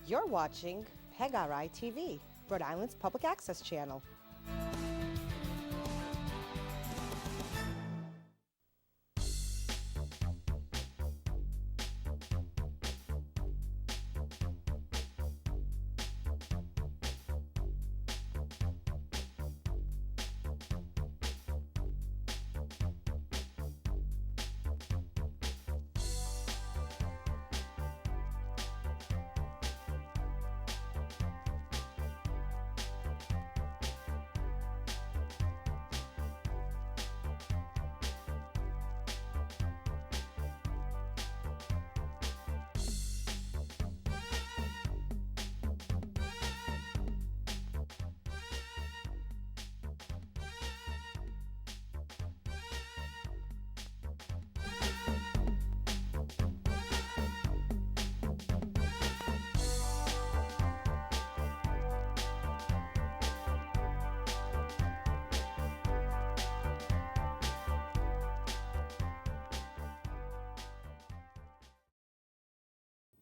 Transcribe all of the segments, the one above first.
You're watching WPRI TV, Rhode Island's public access channel.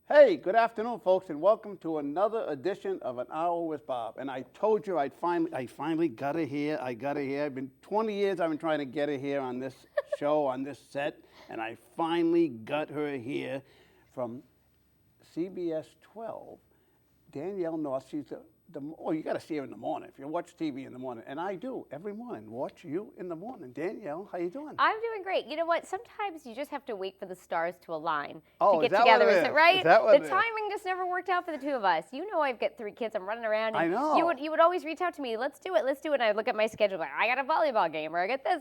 Hey, good afternoon, folks, and welcome to another edition of An Hour with Bob. And I told you I finally got her here. I got her here. I've been 20 years. I've been trying to get her here on this show, on this set, and I finally got her here from CBS 12. Danielle North. She's you got to see her in the morning if you watch TV in the morning, and I do every morning. Watch you in the morning. Danielle, how you doing? I'm doing great. You know what? Sometimes you just have to wait for the stars to align to get together. Is it right? Is that what the timing just never worked out for the two of us. You know, I've got 3 kids. I'm running around. And I know. You would always reach out to me. Let's do it. And I look at my schedule. Like, I got a volleyball game, or I got this.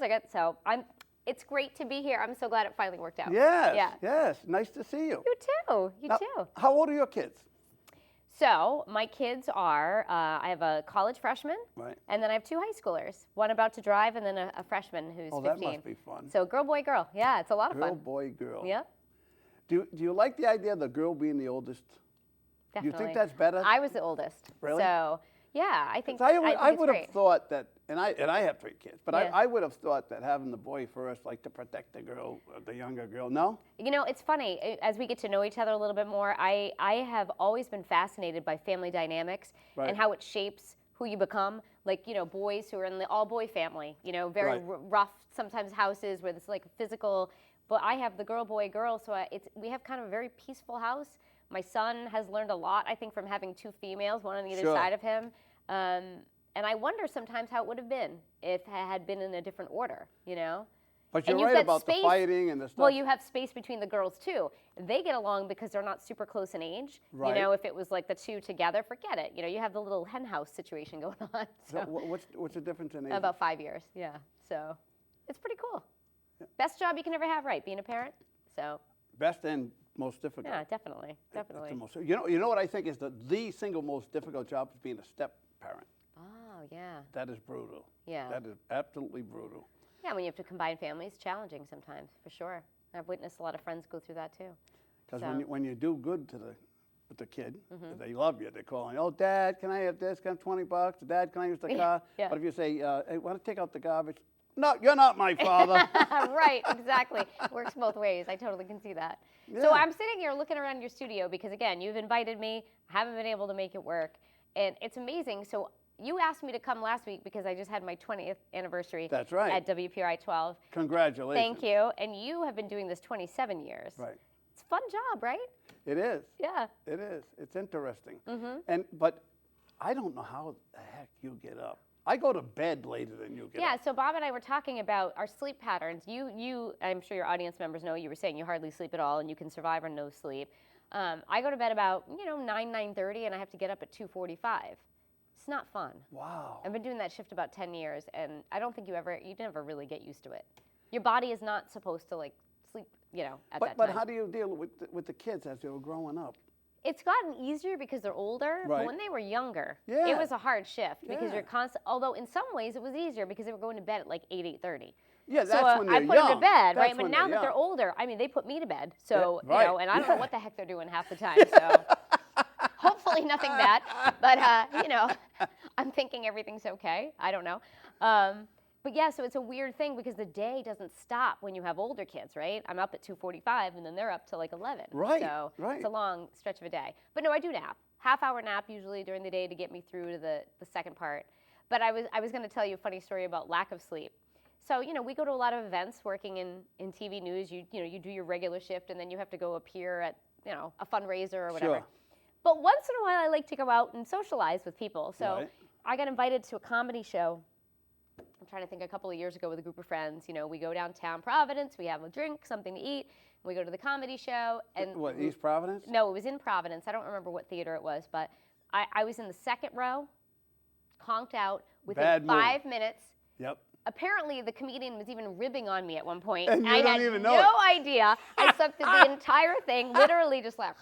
It's great to be here. I'm so glad it finally worked out. Yes. Yeah. Yes. Nice to see you. You too. You too. How old are your kids? So my kids are, I have a college freshman, right, and then I have 2 high schoolers, one about to drive, and then a freshman who's 15. That must be fun. So girl, boy, girl. Yeah, it's a lot of fun. Girl, boy, girl. Yeah. Do you like the idea of the girl being the oldest? Definitely. Do you think that's better? I was the oldest. Really? So yeah, I think I would have great. thought that, and I have 3 kids, but Yeah. I would have thought that having the boy first, like to protect the girl, the younger girl. No? You know, it's funny, as we get to know each other a little bit more, I have always been fascinated by family dynamics Right. and how it shapes who you become. Like, you know, boys who are in the all-boy family, you know, very Right. rough, sometimes houses where it's like physical, but I have the girl, boy, girl, so we have kind of a very peaceful house. My son has learned a lot, I think, from having 2 females, one on either Sure. side of him. And I wonder sometimes how it would have been if it had been in a different order, you know? But you're And you've right got about space. the fighting and the stuff. Well, you have space between the girls, too. They get along because they're not super close in age. Right. You know, if it was like the 2 together, forget it. You know, you have the little hen house situation going on. So what's the difference in age? About 5 years, yeah. So it's pretty cool. Yeah. Best job you can ever have, right? Being a parent. So. Best and most difficult. Yeah, definitely. It's the most, you know what I think is the single most difficult job is being a step parent. Oh, yeah. That is brutal. Yeah. That is absolutely brutal. Yeah, when you have to combine families, challenging sometimes, for sure. I've witnessed a lot of friends go through that, too. Because So. when you do good with the kid, Mm-hmm. they love you. They're calling, oh, Dad, can I have this? Can I have $20? Dad, can I use the car? Yeah. But if you say, hey, want to take out the garbage? No, you're not my father. Right, exactly. Works both ways. I totally can see that. Yeah. So I'm sitting here looking around your studio because, again, you've invited me. I haven't been able to make it work. And it's amazing. So you asked me to come last week because I just had my 20th anniversary. That's right. At WPRI 12. Congratulations. Thank you. And you have been doing this 27 years. Right. It's a fun job, right? It is. Yeah. It is. It's interesting. Mm-hmm. But I don't know how the heck you get up. I go to bed later than you get up. Yeah, so Bob and I were talking about our sleep patterns. You, I'm sure your audience members know, you were saying you hardly sleep at all and you can survive on no sleep. I go to bed about, 9:30, and I have to get up at 2:45. It's not fun. Wow. I've been doing that shift about 10 years, and I don't think you never really get used to it. Your body is not supposed to, sleep, at that time. But how do you deal with the kids as they were growing up? It's gotten easier because they're older, Right. but when they were younger, Yeah. it was a hard shift because Yeah. you're constant. Although in some ways it was easier because they were going to bed at 8:30. Yeah, So that's when they're I put them young. to bed, That's right? But when now that they're young. older, they put me to bed. So, Yeah, right. and I don't know Yeah. what the heck they're doing half the time. So hopefully nothing bad. But, I'm thinking everything's okay. I don't know. But yeah, so it's a weird thing because the day doesn't stop when you have older kids, right? I'm up at 2:45 and then they're up to like 11. Right, So right. it's a long stretch of a day. But no, I do nap. Half-hour nap usually during the day to get me through to the second part. But I was going to tell you a funny story about lack of sleep. So, we go to a lot of events working in TV news. You do your regular shift and then you have to go appear at, a fundraiser or whatever. Sure. But once in a while I like to go out and socialize with people. So Right. I got invited to a comedy show. I'm trying to think, a couple of years ago with a group of friends. We go downtown Providence, we have a drink, something to eat, we go to the comedy show. And What, East Providence? No, it was in Providence. I don't remember what theater it was, but I was in the second row, conked out within Bad move. 5 minutes. Yep. Apparently, the comedian was even ribbing on me at one point. And you I don't had even know no idea. I slept through the entire thing, literally just like,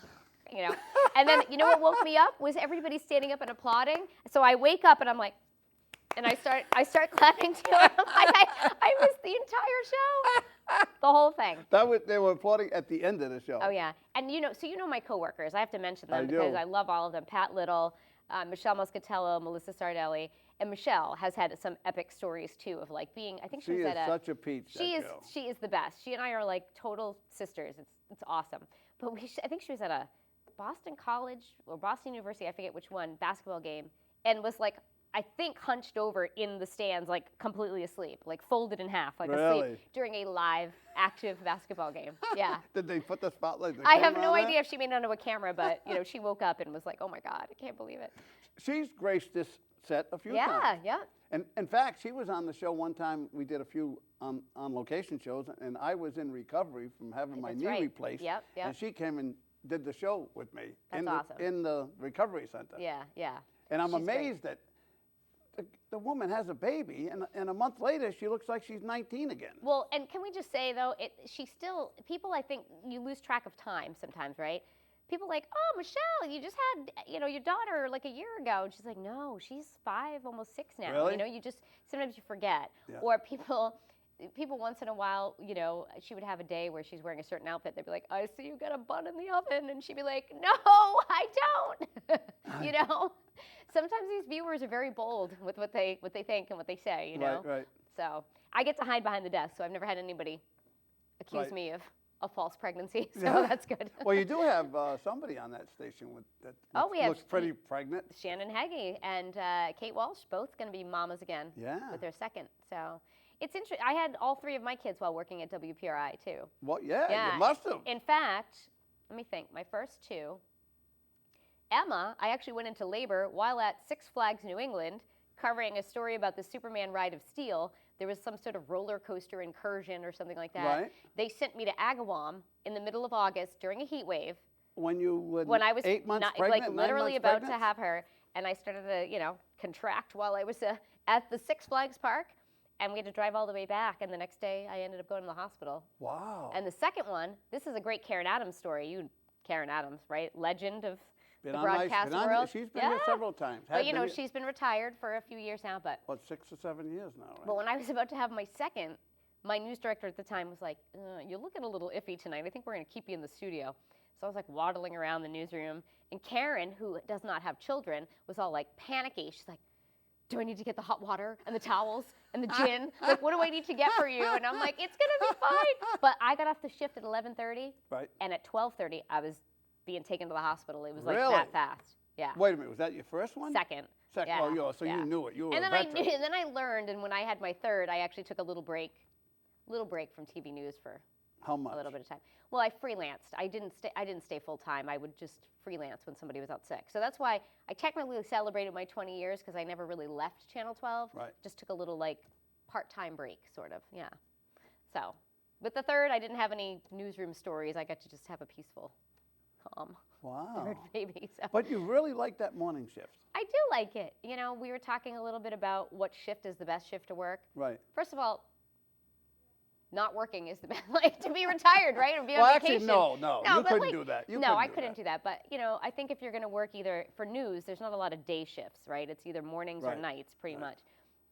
And then, what woke me up was everybody standing up and applauding. So I wake up and I'm like, and I start clapping too. And I'm like, I missed the entire show, the whole thing. They were applauding at the end of the show. Oh yeah, and my coworkers. I have to mention them I because do. I love all of them. Pat Little, Michelle Moscatello, Melissa Sardelli, and Michelle has had some epic stories too of like being. I think She is such a peach. She is the best. She and I are like total sisters. It's awesome. But I think she was at a Boston College or Boston University, I forget which one, basketball game, and was like, I think hunched over in the stands, like completely asleep, like folded in half, like Really? asleep during a live, active basketball game. Yeah. Did they put the spotlight? I have no idea if she made it onto a camera, but she woke up and was like, "Oh my God, I can't believe it." She's graced this set a few Yeah, times. yeah. And in fact, she was on the show one time. We did a few on location shows, and I was in recovery from having my That's knee right. replaced. Yep, yep. And she came and did the show with me That's awesome. in the recovery center. Yeah, yeah. And I'm She's great. amazed that the woman has a baby, and a month later she looks like she's 19 again. Well, and can we just say though, people, I think you lose track of time sometimes, right? People like, oh, Michelle, you just had, your daughter like a year ago. And she's like, no, she's 5, almost 6 now. Really? Sometimes you forget. Yeah. Or people once in a while, she would have a day where she's wearing a certain outfit. They'd be like, I see you got a bun in the oven. And she'd be like, no, I don't. Sometimes these viewers are very bold with what they think and what they say, Right. So I get to hide behind the desk, so I've never had anybody accuse me of a false pregnancy, so that's good. Well, you do have somebody on that station that looks pretty pregnant. Shannon Hagee and Kate Walsh, both going to be mamas again with their second. So it's interesting. I had all 3 of my kids while working at WPRI, too. Well, yeah, you must have. In fact, let me think. My first 2, Emma, I actually went into labor while at Six Flags New England, covering a story about the Superman Ride of Steel. There was some sort of roller coaster incursion or something like that. Right. They sent me to Agawam in the middle of August during a heat wave. When I was 8 months not, pregnant, like 9 literally months about pregnant? to have her, and I started to, contract while I was at the Six Flags Park, and we had to drive all the way back. And the next day, I ended up going to the hospital. Wow. And the second one, this is a great Karen Adams story. Karen Adams, right? Legend of the Been on broadcast world. She's been here several times. But she's been retired for a few years now. But 6 or 7 years now, right? But when I was about to have my second, my news director at the time was like, "You're looking a little iffy tonight. I think we're going to keep you in the studio." So I was like waddling around the newsroom, and Karen, who does not have children, was all like panicky. She's like, "Do I need to get the hot water and the towels and the gin? Like, what do I need to get for you?" And I'm like, "It's gonna be fine." But I got off the shift at 11:30, right. And at 12:30, I was being taken to the hospital. It was like Really? that fast. Yeah. Wait a minute, was that your first one? Second. Second. Yeah. Oh, so you knew it. You were and a then veteran. and then I learned, and when I had my third, I actually took a little break from TV news for How much? a little bit of time. Well, I freelanced. I didn't stay full time. I would just freelance when somebody was out sick. So that's why I technically celebrated my 20 years because I never really left Channel 12. Right. Just took a little like part-time break, sort of. Yeah. So, with the third, I didn't have any newsroom stories. I got to just have a peaceful, calm third baby. So. But you really like that morning shift. I do like it. We were talking a little bit about what shift is the best shift to work. Right. First of all, not working is the best, like to be retired, right? Or be on vacation. Actually, no, you couldn't do that. I couldn't do that. But, I think if you're going to work either for news, there's not a lot of day shifts, right? It's either mornings or nights, pretty much.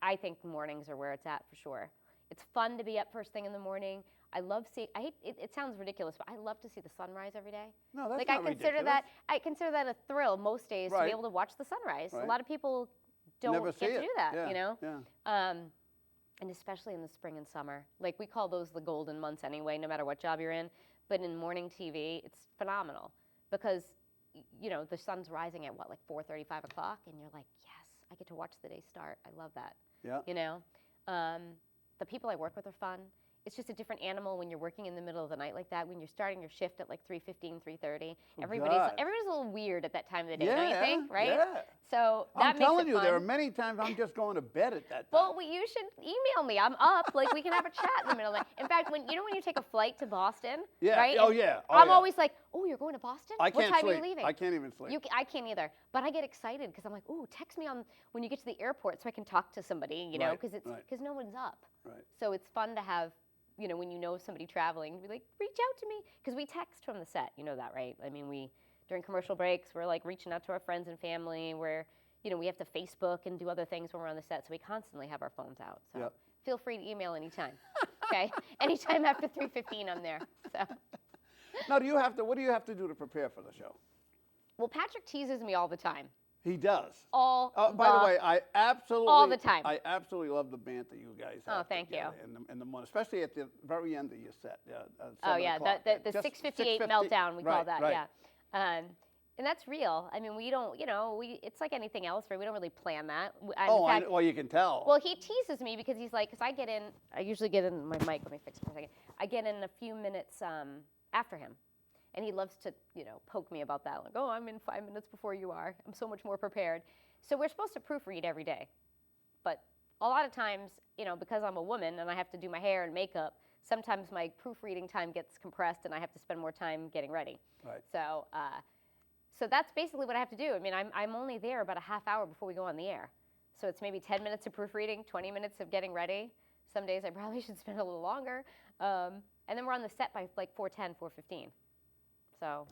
I think mornings are where it's at for sure. It's fun to be up first thing in the morning. I love it sounds ridiculous, but I love to see the sunrise every day. No, that's like not ridiculous. I consider that a thrill most days to be able to watch the sunrise. Right. A lot of people don't Never get to do that, Yeah. Yeah. and especially in the spring and summer. Like, we call those the golden months anyway, no matter what job you're in. But in morning TV, it's phenomenal because, you know, the sun's rising at, 4:30, 5 o'clock, and you're like, yes, I get to watch the day start. I love that. Yeah. You know? The people I work with are fun. It's just a different animal when you're working in the middle of the night like that, when you're starting your shift at 3:15, 3:30. Everybody's a little weird at that time of the day, don't you think? Right? Yeah. So that I'm makes telling it you, fun. there are many times I'm just going to bed at that time. Well, you should email me. I'm up. Like, we can have a chat in the middle of the night. In fact, when you take a flight to Boston, Yeah. right? Oh, And yeah. I'm always like, oh, you're going to Boston? I can't what time sleep. are you leaving? I can't even sleep. I can't either. But I get excited because I'm like, ooh, text me when you get to the airport so I can talk to somebody, you know, Right, because right. no one's up. Right. So it's fun to have, you know, when you know somebody traveling, be like, reach out to me. Because we text from the set. You know that, right? I mean, during commercial breaks, we're like reaching out to our friends and family. We have to Facebook and do other things when we're on the set. So we constantly have our phones out. So Yep. feel free to email anytime. Okay? Anytime after 3:15, I'm there. So. Now, what do you have to do to prepare for the show? Well, Patrick teases me all the time. He does. All by the way, I absolutely all the time. I absolutely love the banter you guys have. Oh, thank you. In the morning, especially at the very end of your set. Oh yeah, 7 o'clock. the Just 6:58 meltdown we call that. Yeah, and that's real. I mean, we don't. It's like anything else, right? We don't really plan that. Well, you can tell. Well, he teases me because he's like, because I usually get in my mic. Let me fix it for a second. I get in a few minutes after him. And he loves to, poke me about that. Like, oh, I'm in 5 minutes before you are. I'm so much more prepared. So we're supposed to proofread every day. But a lot of times, because I'm a woman and I have to do my hair and makeup, sometimes my proofreading time gets compressed and I have to spend more time getting ready. Right. So that's basically what I have to do. I mean, I'm only there about a half hour before we go on the air. So it's maybe 10 minutes of proofreading, 20 minutes of getting ready. Some days I probably should spend a little longer. And then we're on the set by 4:10, 4:15. So,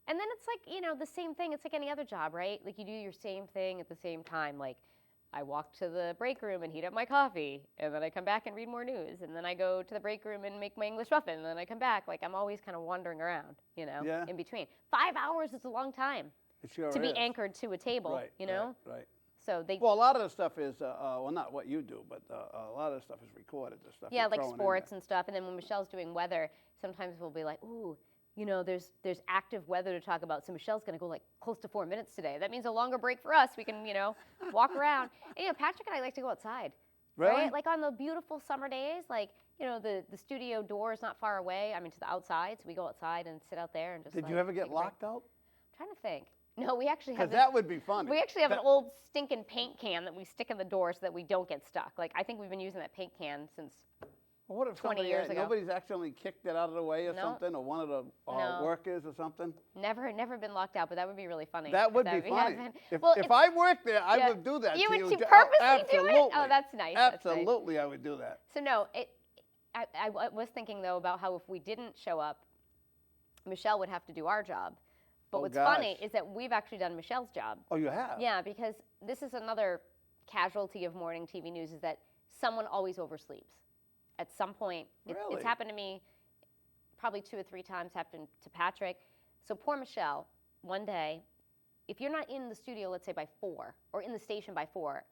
and then it's like, the same thing. It's like any other job, right? Like, you do your same thing at the same time. Like, I walk to the break room and heat up my coffee, and then I come back and read more news, and then I go to the break room and make my English muffin, and then I come back. Like, I'm always kind of wandering around, Yeah. in between. 5 hours is a long time It sure to is. be anchored to a table, Right. Right. So Well, a lot of the stuff is, not what you do, but a lot of the stuff is recorded. The stuff yeah, you're like throwing in sports there. and stuff. And then when Michelle's doing weather, sometimes we'll be like, ooh, there's active weather to talk about. So Michelle's going to go close to 4 minutes today. That means a longer break for us. We can, walk around. And, Patrick and I like to go outside. Really? Right? Like on the beautiful summer days, the studio door is not far away. I mean, to the outside. So we go outside and sit out there and just Did you ever get take a break. locked out? I'm trying to think. No, we actually have Because that would be funny. We actually have an old stinking paint can that we stick in the door so that we don't get stuck. I think we've been using that paint can since Well, what if 20 years ago. Nobody's actually kicked it out of the way or No. something, or one of the No. workers or something? Never been locked out, but that would be really funny. That if would be had funny. been. If Well, I worked there, I yeah. would do that You to would you. to purposely do absolutely. it? Oh, that's nice. That's nice. Absolutely, I would do that. So no, I was thinking though about how if we didn't show up, Michelle would have to do our job. But Oh, what's gosh. funny is that we've actually done Michelle's job. Oh, you have? Yeah, because this is another casualty of morning TV news is that someone always oversleeps. At some point, Really? it's happened to me probably 2 or 3 times, happened to Patrick. So poor Michelle, one day, if you're not in the studio, let's say by 4, or in the station by 4,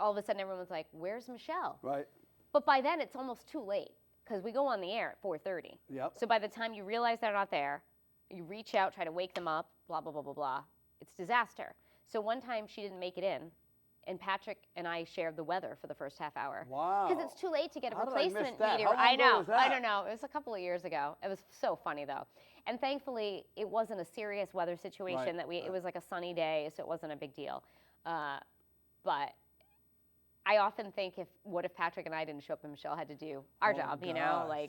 all of a sudden everyone's like, where's Michelle? Right. But by then it's almost too late because we go on the air at 4:30. Yep. So by the time you realize they're not there, you reach out, try to wake them up, blah, blah, blah, blah, blah. It's disaster. So one time she didn't make it in, and Patrick and I shared the weather for the first half hour. Wow. Because it's too late to get a How did I miss replacement that? meteor. How long I ago know. was that? I don't know. It was a couple of years ago. It was so funny though. And thankfully, it wasn't a serious weather situation Right, it was like a sunny day, so it wasn't a big deal. But I often think what if Patrick and I didn't show up and Michelle had to do our job, gosh.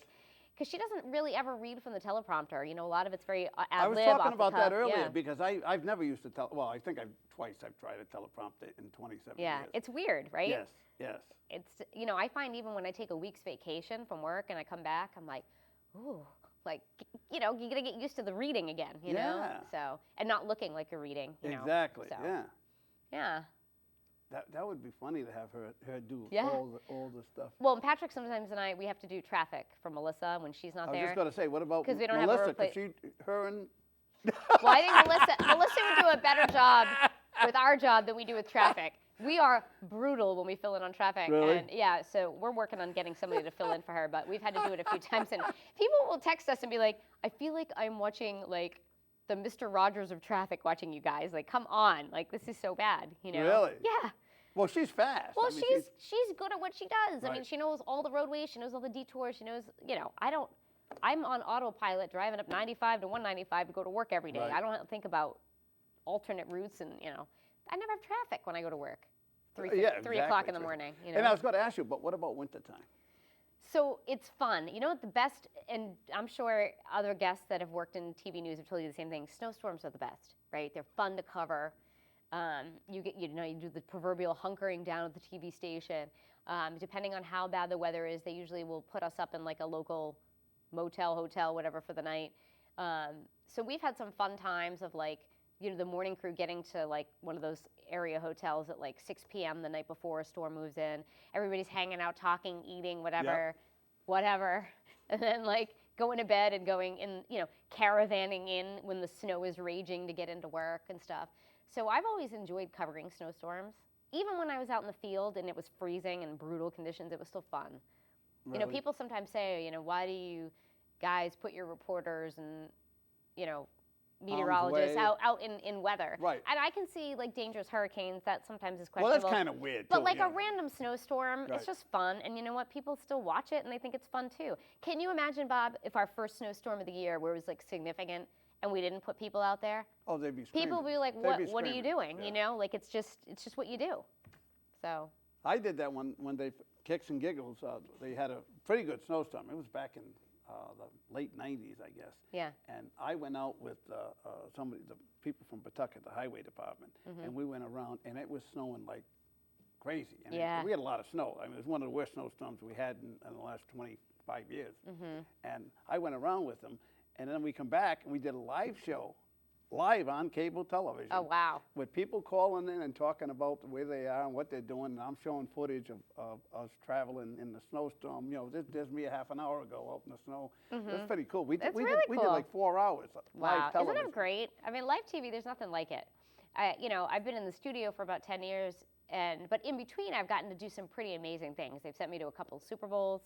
because she doesn't really ever read from the teleprompter. A lot of it's very I was ad-lib, talking off the about that cuff. earlier Yeah. because I've never used to I think twice I've tried a teleprompter in 27 Yeah, years. it's weird, right? Yes. It's, I find even when I take a week's vacation from work and I come back, I'm like, ooh, you got to get used to the reading again, you know? Yeah. So, and not looking like you're reading, Exactly. So, Yeah. Yeah. That would be funny to have her do Yeah. all the stuff. Well, and Patrick sometimes and I, we have to do traffic for Melissa when she's not I was there. just going to say, what about 'Cause we don't have a Melissa? repla- Her and Well, I think Melissa would do a better job with our job than we do with traffic. We are brutal when we fill in on traffic. Really? And yeah, so we're working on getting somebody to fill in for her, but we've had to do it a few times. And people will text us and be like, I feel like I'm watching like the Mr. Rogers of traffic watching you guys. Like, come on. Like, this is so bad, you know? Really? Yeah. Well, she's fast. Well, I mean, she's good at what she does. I mean, Right. she knows all the roadways. She knows all the detours. She knows, you know, I'm on autopilot driving up 95 to 195 to go to work every day. Right. I don't have to think about alternate routes and, you know, I never have traffic when I go to work. 3 o'clock in the morning, you know. And I was going to ask you, but what about wintertime? So it's fun. You know what the best, and I'm sure other guests that have worked in TV news have told you the same thing. Snowstorms are the best, right? They're fun to cover. You do the proverbial hunkering down at the TV station. Depending on how bad the weather is, they usually will put us up in like a local motel, hotel, whatever for the night. So we've had some fun times of like, you know, the morning crew getting to like one of those area hotels at like 6 p.m. the night before a storm moves in. Everybody's hanging out, talking, eating, whatever. And then like going to bed and going in, you know, caravanning in when the snow is raging to get into work and stuff. So I've always enjoyed covering snowstorms. Even when I was out in the field and it was freezing and brutal conditions, it was still fun. Really? You know, people sometimes say, you know, why do you guys put your reporters and, you know, meteorologists way. out in weather. Right. And I can see like dangerous hurricanes, that sometimes is Well, questionable. that's kind of weird, But too, like you a know. random snowstorm, Right. it's just fun. And you know what? People still watch it and they think it's fun too. Can you imagine, Bob, if our first snowstorm of the year where it was like significant and we didn't put people out there? Oh, they'd be screaming. People would be like, They'd be what are you screaming. doing? Yeah. You know, like it's just what you do. So. I did that when they, Kicks and Giggles, they had a pretty good snowstorm. It was back in the late 90s, I guess. Yeah. And I went out with the people from Pawtucket, the highway department, and we went around, and it was snowing like crazy. And Yeah. we had a lot of snow. I mean, it was one of the worst snowstorms we had in the last 25 years. And I went around with them, and then we come back, and we did a live show, live on cable television. Oh, wow. With people calling in and talking about where they are and what they're doing. And I'm showing footage of us traveling in the snowstorm. You know, there's me a half an hour ago out in the snow. That's pretty cool. We That's did really we did cool. like 4 hours Wow. live television. Isn't that great? I mean, live TV, there's nothing like it. You know, I've been in the studio for about 10 years, but in between, I've gotten to do some pretty amazing things. They've sent me to a couple of Super Bowls.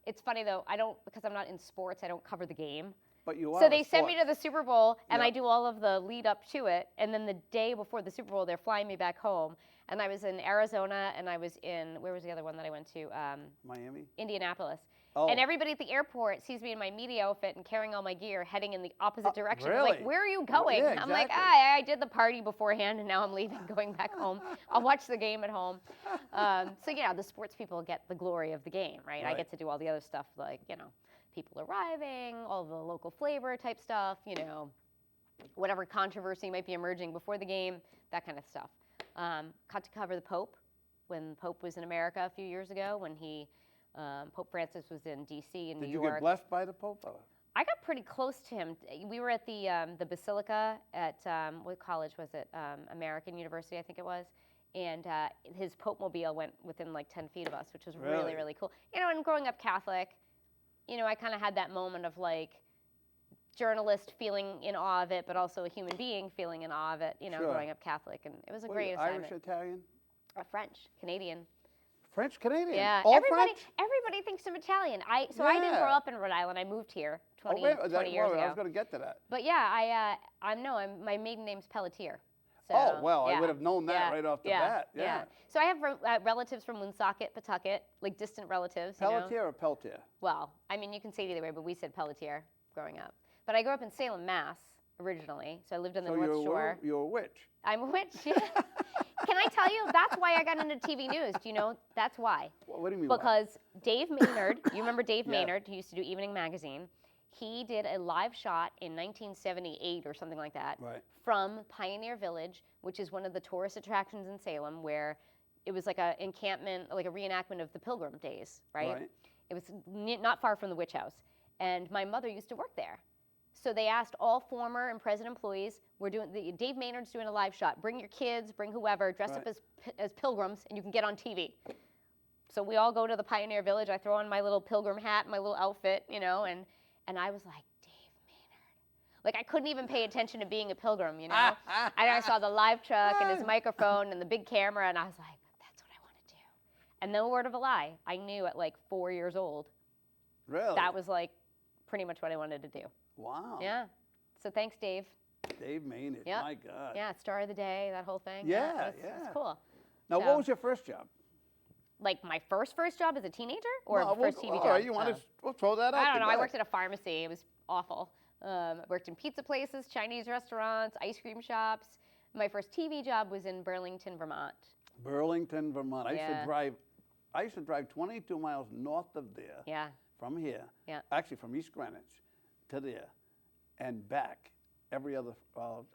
It's funny, though, because I'm not in sports, I don't cover the game. But you are So a they send me to sports. the Super Bowl, and I Yep. do all of the lead up to it. And then the day before the Super Bowl, they're flying me back home. And I was in Arizona, and I was in, where was the other one that I went to? Miami? Indianapolis. Oh. And everybody at the airport sees me in my media outfit and carrying all my gear, heading in the opposite direction. They're really? like, where are you going? Yeah, I'm like, exactly. I did the party beforehand, and now I'm leaving, going back home. I'll watch the game at home. So, yeah, the sports people get the glory of the game, right? I Right. get to do all the other stuff, like, you know, people arriving, all the local flavor type stuff, you know, whatever controversy might be emerging before the game, that kind of stuff. Got to cover the Pope when Pope was in America a few years ago, when Pope Francis was in D.C. and New Did you York. get blessed by the Pope? I got pretty close to him. We were at the Basilica at, what college was it? American University, I think it was. And his Pope mobile went within like 10 feet of us, which was really, Really? really cool. You know, and growing up Catholic, you know, I kind of had that moment of like journalist feeling in awe of it, but also a human being feeling in awe of it, you know, Sure. growing up Catholic. And it was a What are great you, assignment. Irish, Italian? French, Canadian. French, Canadian? Yeah, All everybody French? thinks I'm Italian. I didn't Yeah. grow up in Rhode Island. I moved here 20 wait, 20 years well, I ago. was going to get to that. But yeah, my maiden name's Pelletier. So, Oh, well, I yeah. would have known that Yeah, right off the yeah, bat. Yeah. So I have relatives from Woonsocket, Pawtucket, like distant relatives. You know? Pelletier or Peltier? Well, I mean, you can say it either way, but we said Pelletier growing up. But I grew up in Salem, Mass, originally. So I lived on the So North Shore. you're a witch. I'm a witch. Yeah. Can I tell you? That's why I got into TV news. Do you know? That's why. What do you mean? why? Because Dave Maynard, you remember Dave Yeah. Maynard, who used to do Evening Magazine, he did a live shot in 1978 or something like that Right. from Pioneer Village, which is one of the tourist attractions in Salem, where it was like a encampment, like a reenactment of the Pilgrim days, right? Right. It was not far from the witch house. And my mother used to work there. So they asked all former and present employees, Dave Maynard's doing a live shot. Bring your kids, bring whoever, dress up as pilgrims, and you can get on TV. So we all go to the Pioneer Village. I throw on my little pilgrim hat, my little outfit, you know, and I was like, Dave Maynard. Like I couldn't even pay attention to being a pilgrim, you know? And I saw the live truck and his microphone and the big camera, and I was like, that's what I want to do. And no word of a lie, I knew at like 4 years old. Really? That was like pretty much what I wanted to do. Wow. Yeah. So thanks, Dave. Dave Maynard, Yep. my God. Yeah, Star of the Day, that whole thing. Yeah, It's cool. Now, So- what was your first job? Like my first job as a teenager, or Well, first TV all job? right, you want to? We'll throw that out. I don't there. know. Go I ahead. worked at a pharmacy. It was awful. I worked in pizza places, Chinese restaurants, ice cream shops. My first TV job was in Burlington, Vermont. Burlington, Vermont. I Yeah. used to drive 22 miles north of there. Yeah. From here. Yeah. Actually, from East Greenwich to there, and back. Every other,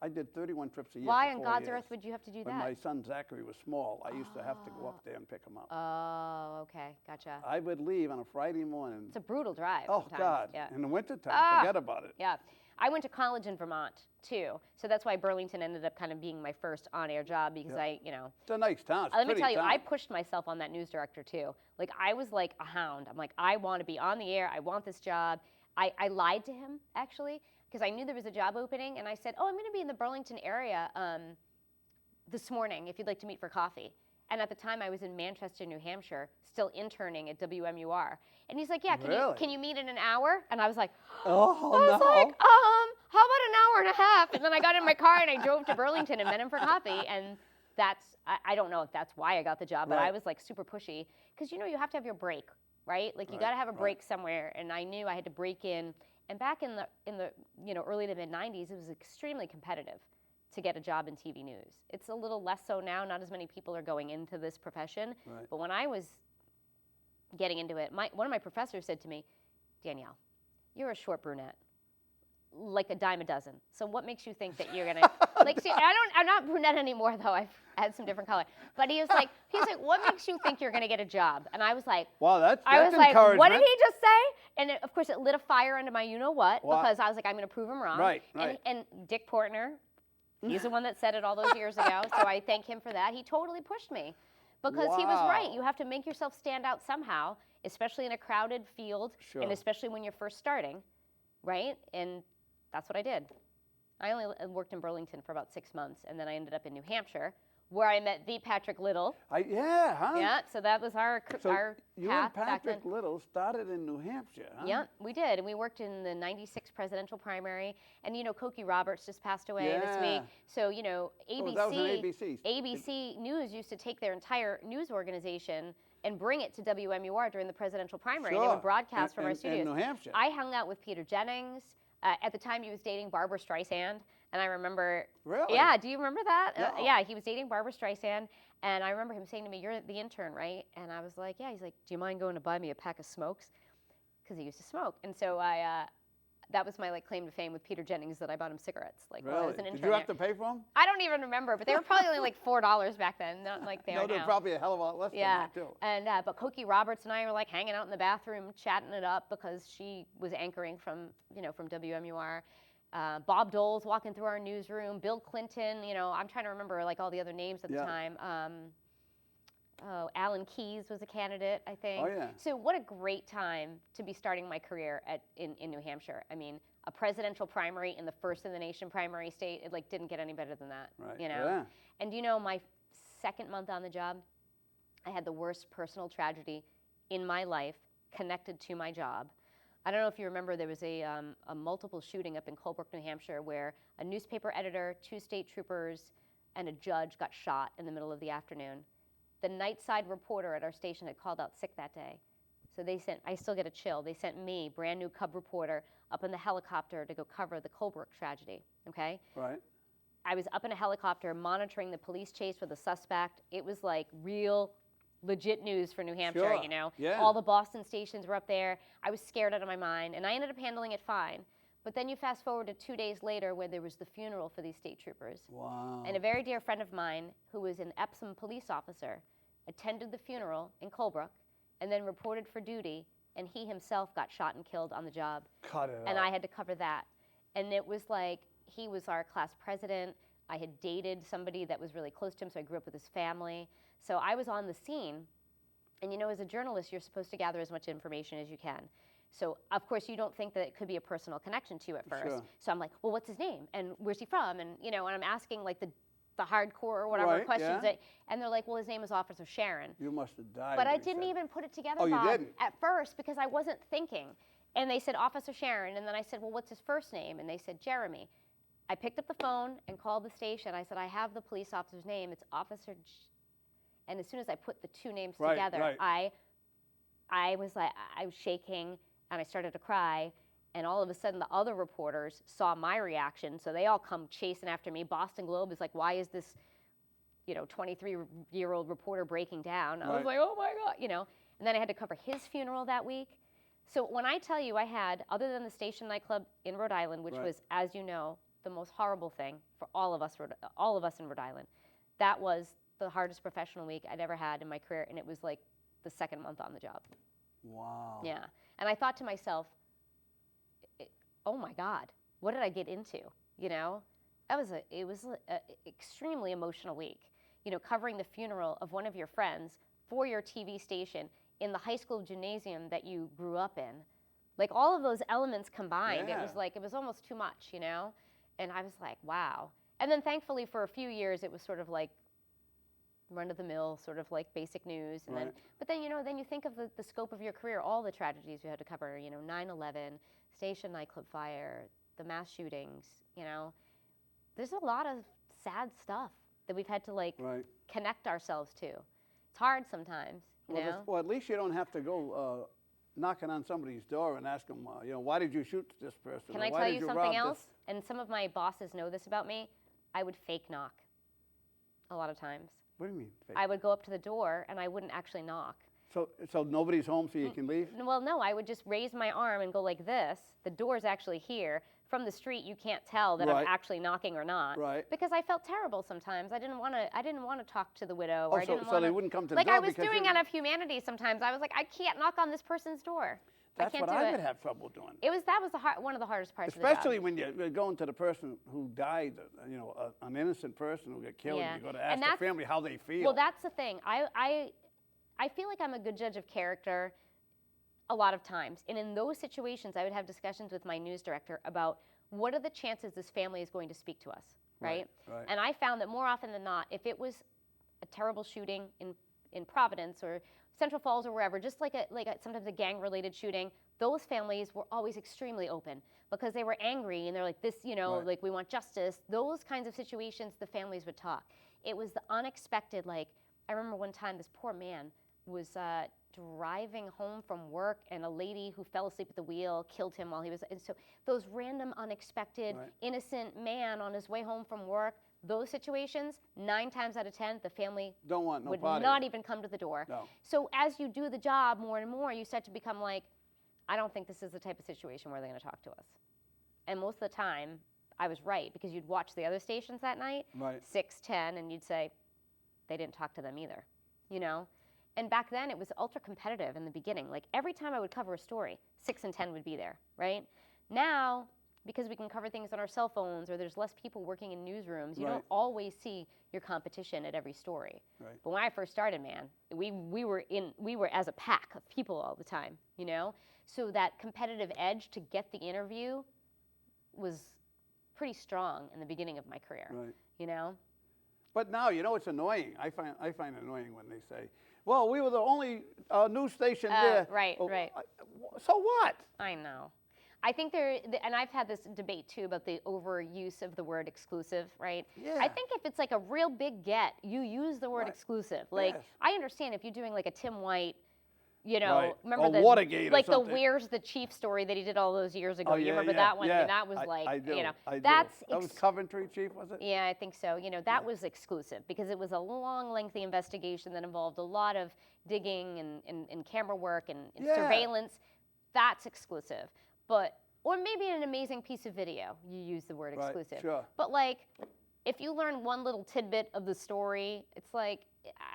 I did 31 trips a year. Why for on 4 God's years. earth would you have to do When that? my son Zachary was small, I used to have to go up there and pick him up. Oh, okay, gotcha. I would leave on a Friday morning. It's a brutal drive. Oh sometimes. God! Yeah. In the wintertime, Ah. forget about it. Yeah. I went to college in Vermont too, so that's why Burlington ended up kind of being my first on-air job because It's a nice town. It's a Let me pretty tell you, town. I pushed myself on that news director too. Like I was like a hound. I'm like, I want to be on the air. I want this job. I lied to him actually because I knew there was a job opening, and I said, oh, I'm going to be in the Burlington area this morning if you'd like to meet for coffee. And at the time, I was in Manchester, New Hampshire, still interning at WMUR. And he's like, yeah, Really? can you meet in an hour? And I was like, Oh, I was no. like, how about an hour and a half? And then I got in my car and I drove to Burlington and met him for coffee. And I don't know if that's why I got the job, but Right. I was like super pushy. Because you have to have your break, right? Like you got to have a break somewhere. And I knew I had to break in. And back in the early to mid 90s, it was extremely competitive to get a job in TV news. It's a little less so now. Not as many people are going into this profession. Right. But when I was getting into it, one of my professors said to me, Danielle, you're a short brunette, like a dime a dozen. So what makes you think that you're gonna see? I'm not brunette anymore though. I've had some different color. But he was like, what makes you think you're gonna get a job? And I was like, Wow, that's I was like, encouragement. what did he just say? And of course, it lit a fire under my what Wow. because I was like, I'm gonna prove him wrong. Right. And Dick Portner, he's the one that said it all those years ago. So I thank him for that. He totally pushed me. Because he was right. Wow. You have to make yourself stand out somehow, especially in a crowded field, Sure. and especially when you're first starting, right? And that's what I did. I only worked in Burlington for about 6 months, and then I ended up in New Hampshire, where I met the Patrick Little. Yeah, huh? Yeah, so that was our So our you path and back then. Patrick Little started in New Hampshire, huh? Yeah, we did, and we worked in the '96 presidential primary. And Cokie Roberts just passed away this Yeah. week. So ABC, that was an ABC. ABC News used to take their entire news organization and bring it to WMUR during the presidential primary. And they Sure. would broadcast from our in studios. New Hampshire. I hung out with Peter Jennings. At the time, he was dating Barbara Streisand. And I remember. Really? Yeah, do you remember that? No. Yeah, he was dating Barbara Streisand. And I remember him saying to me, you're the intern, right? And I was like, yeah. He's like, do you mind going to buy me a pack of smokes? Because he used to smoke. And so that was my claim to fame with Peter Jennings, that I bought him cigarettes. While I Really? was an intern Did you have there. to pay for them? I don't even remember, but they were probably only $4 back then, not like they No, are they're now. probably a hell of a lot less Yeah, than that, too. and but Cokie Roberts and I were hanging out in the bathroom, chatting it up because she was anchoring from WMUR. Bob Dole's walking through our newsroom. Bill Clinton, I'm trying to remember all the other names at the Yeah. time. Alan Keyes was a candidate, I think. Oh, yeah. So what a great time to be starting my career in New Hampshire. I mean, a presidential primary in the first in the nation primary state, it didn't get any better than that. Right. Yeah. And my second month on the job, I had the worst personal tragedy in my life connected to my job. I don't know if you remember, there was a multiple shooting up in Colebrook, New Hampshire, where a newspaper editor, 2 state troopers, and a judge got shot in the middle of the afternoon. The nightside reporter at our station had called out sick that day. So I still get a chill, they sent me, brand new cub reporter, up in the helicopter to go cover the Colebrook tragedy, okay? Right. I was up in a helicopter monitoring the police chase for the suspect. It was real legit news for New Hampshire, Sure. Yeah. All the Boston stations were up there. I was scared out of my mind, and I ended up handling it fine. But then you fast forward to 2 days later where there was the funeral for these state troopers. Wow. And a very dear friend of mine, who was an Epsom police officer, attended the funeral in Colebrook and then reported for duty, and he himself got shot and killed on the job. Cut it And out. I had to cover that. And it was he was our class president. I had dated somebody that was really close to him, so I grew up with his family. So I was on the scene. And as a journalist, you're supposed to gather as much information as you can. So, of course, you don't think that it could be a personal connection to you at first. Sure. So I'm like, well, what's his name? And where's he from? And, and I'm asking, like, the hardcore or whatever Right, questions. yeah. And they're like, well, his name is Officer Sharon. You must have died. But I when he didn't said even put it together, Oh, you Bob, didn't? at first because I wasn't thinking. And they said, Officer Sharon. And then I said, well, what's his first name? And they said, Jeremy. I picked up the phone and called the station. I said, I have the police officer's name. It's Officer And as soon as I put the two names together, right. I was shaking and I started to cry. And all of a sudden, the other reporters saw my reaction. So they all come chasing after me. Boston Globe is like, why is this, 23-year-old reporter breaking down? I was like, oh my God, And then I had to cover his funeral that week. So when I tell you I had, other than the Station nightclub in Rhode Island, which was, as you know, the most horrible thing for all of us in Rhode Island, that was the hardest professional week I'd ever had in my career. And it was like the second month on the job. Wow. Yeah. And I thought to myself, oh my God, what did I get into? It was an extremely emotional week. Covering the funeral of one of your friends for your TV station in the high school gymnasium that you grew up in. Like all of those elements combined, it was almost too much, And I was like, wow. And then thankfully for a few years, it was sort of like run-of-the-mill, sort of like basic news. And then you think of the scope of your career, all the tragedies you had to cover, 9/11, Station nightclub fire, the mass shootings, There's a lot of sad stuff that we've had to connect ourselves to. It's hard sometimes, Well, at least you don't have to go knocking on somebody's door and ask them, why did you shoot this person? Can I tell you something else? And some of my bosses know this about me. I would fake knock a lot of times. What do you mean? Fake? I would go up to the door and I wouldn't actually knock. So nobody's home so you can leave? Well, no, I would just raise my arm and go like this. The door's actually here. From the street, you can't tell that I'm actually knocking or not. Right. Because I felt terrible sometimes. I didn't want to talk to the widow. Oh, or I didn't so they wouldn't come to the like door I was doing out of humanity sometimes. I was like, I can't knock on this person's door. That's I can't what do I it. would have trouble doing. That was one of the hardest parts Especially of the job. when you're going to the person who died, an innocent person who got killed. Yeah. You got to ask the family how they feel. Well, that's the thing. I feel like I'm a good judge of character a lot of times. And in those situations, I would have discussions with my news director about what are the chances this family is going to speak to us, right? Right. And I found that more often than not, if it was a terrible shooting in Providence or Central Falls or wherever, just like sometimes a gang-related shooting, those families were always extremely open because they were angry and they're like, this, like we want justice. Those kinds of situations, the families would talk. It was the unexpected, I remember one time this poor man was driving home from work and a lady who fell asleep at the wheel killed him while he was, and so those random, unexpected, innocent man on his way home from work, those situations, 9 times out of 10, the family would not even come to the door. No. So as you do the job more and more, you start to become like, I don't think this is the type of situation where they're going to talk to us. And most of the time, I was right, because you'd watch the other stations that night, 6, 10, and you'd say, they didn't talk to them either, And back then, it was ultra competitive in the beginning. Like every time I would cover a story, 6 and 10 would be there, right? Now, because we can cover things on our cell phones or there's less people working in newsrooms, you don't always see your competition at every story. Right. But when I first started, man, we were as a pack of people all the time, So that competitive edge to get the interview was pretty strong in the beginning of my career, But now, it's annoying. I find it annoying when they say, well, we were the only news station there. Right. So what? I know. I think and I've had this debate too about the overuse of the word exclusive, right? Yeah. I think if it's like a real big get, you use the word exclusive. Like, I understand if you're doing like a Tim White, remember the Watergate like or something. the Where's the Chief story that he did all those years ago. Oh, you yeah, remember yeah, that one? yeah. And that was like, I do. that was Coventry Chief, was it? Yeah, I think so. That was exclusive because it was a long, lengthy investigation that involved a lot of digging and camera work and surveillance. That's exclusive. Or maybe an amazing piece of video, you use the word exclusive. Sure. But if you learn one little tidbit of the story, it's like,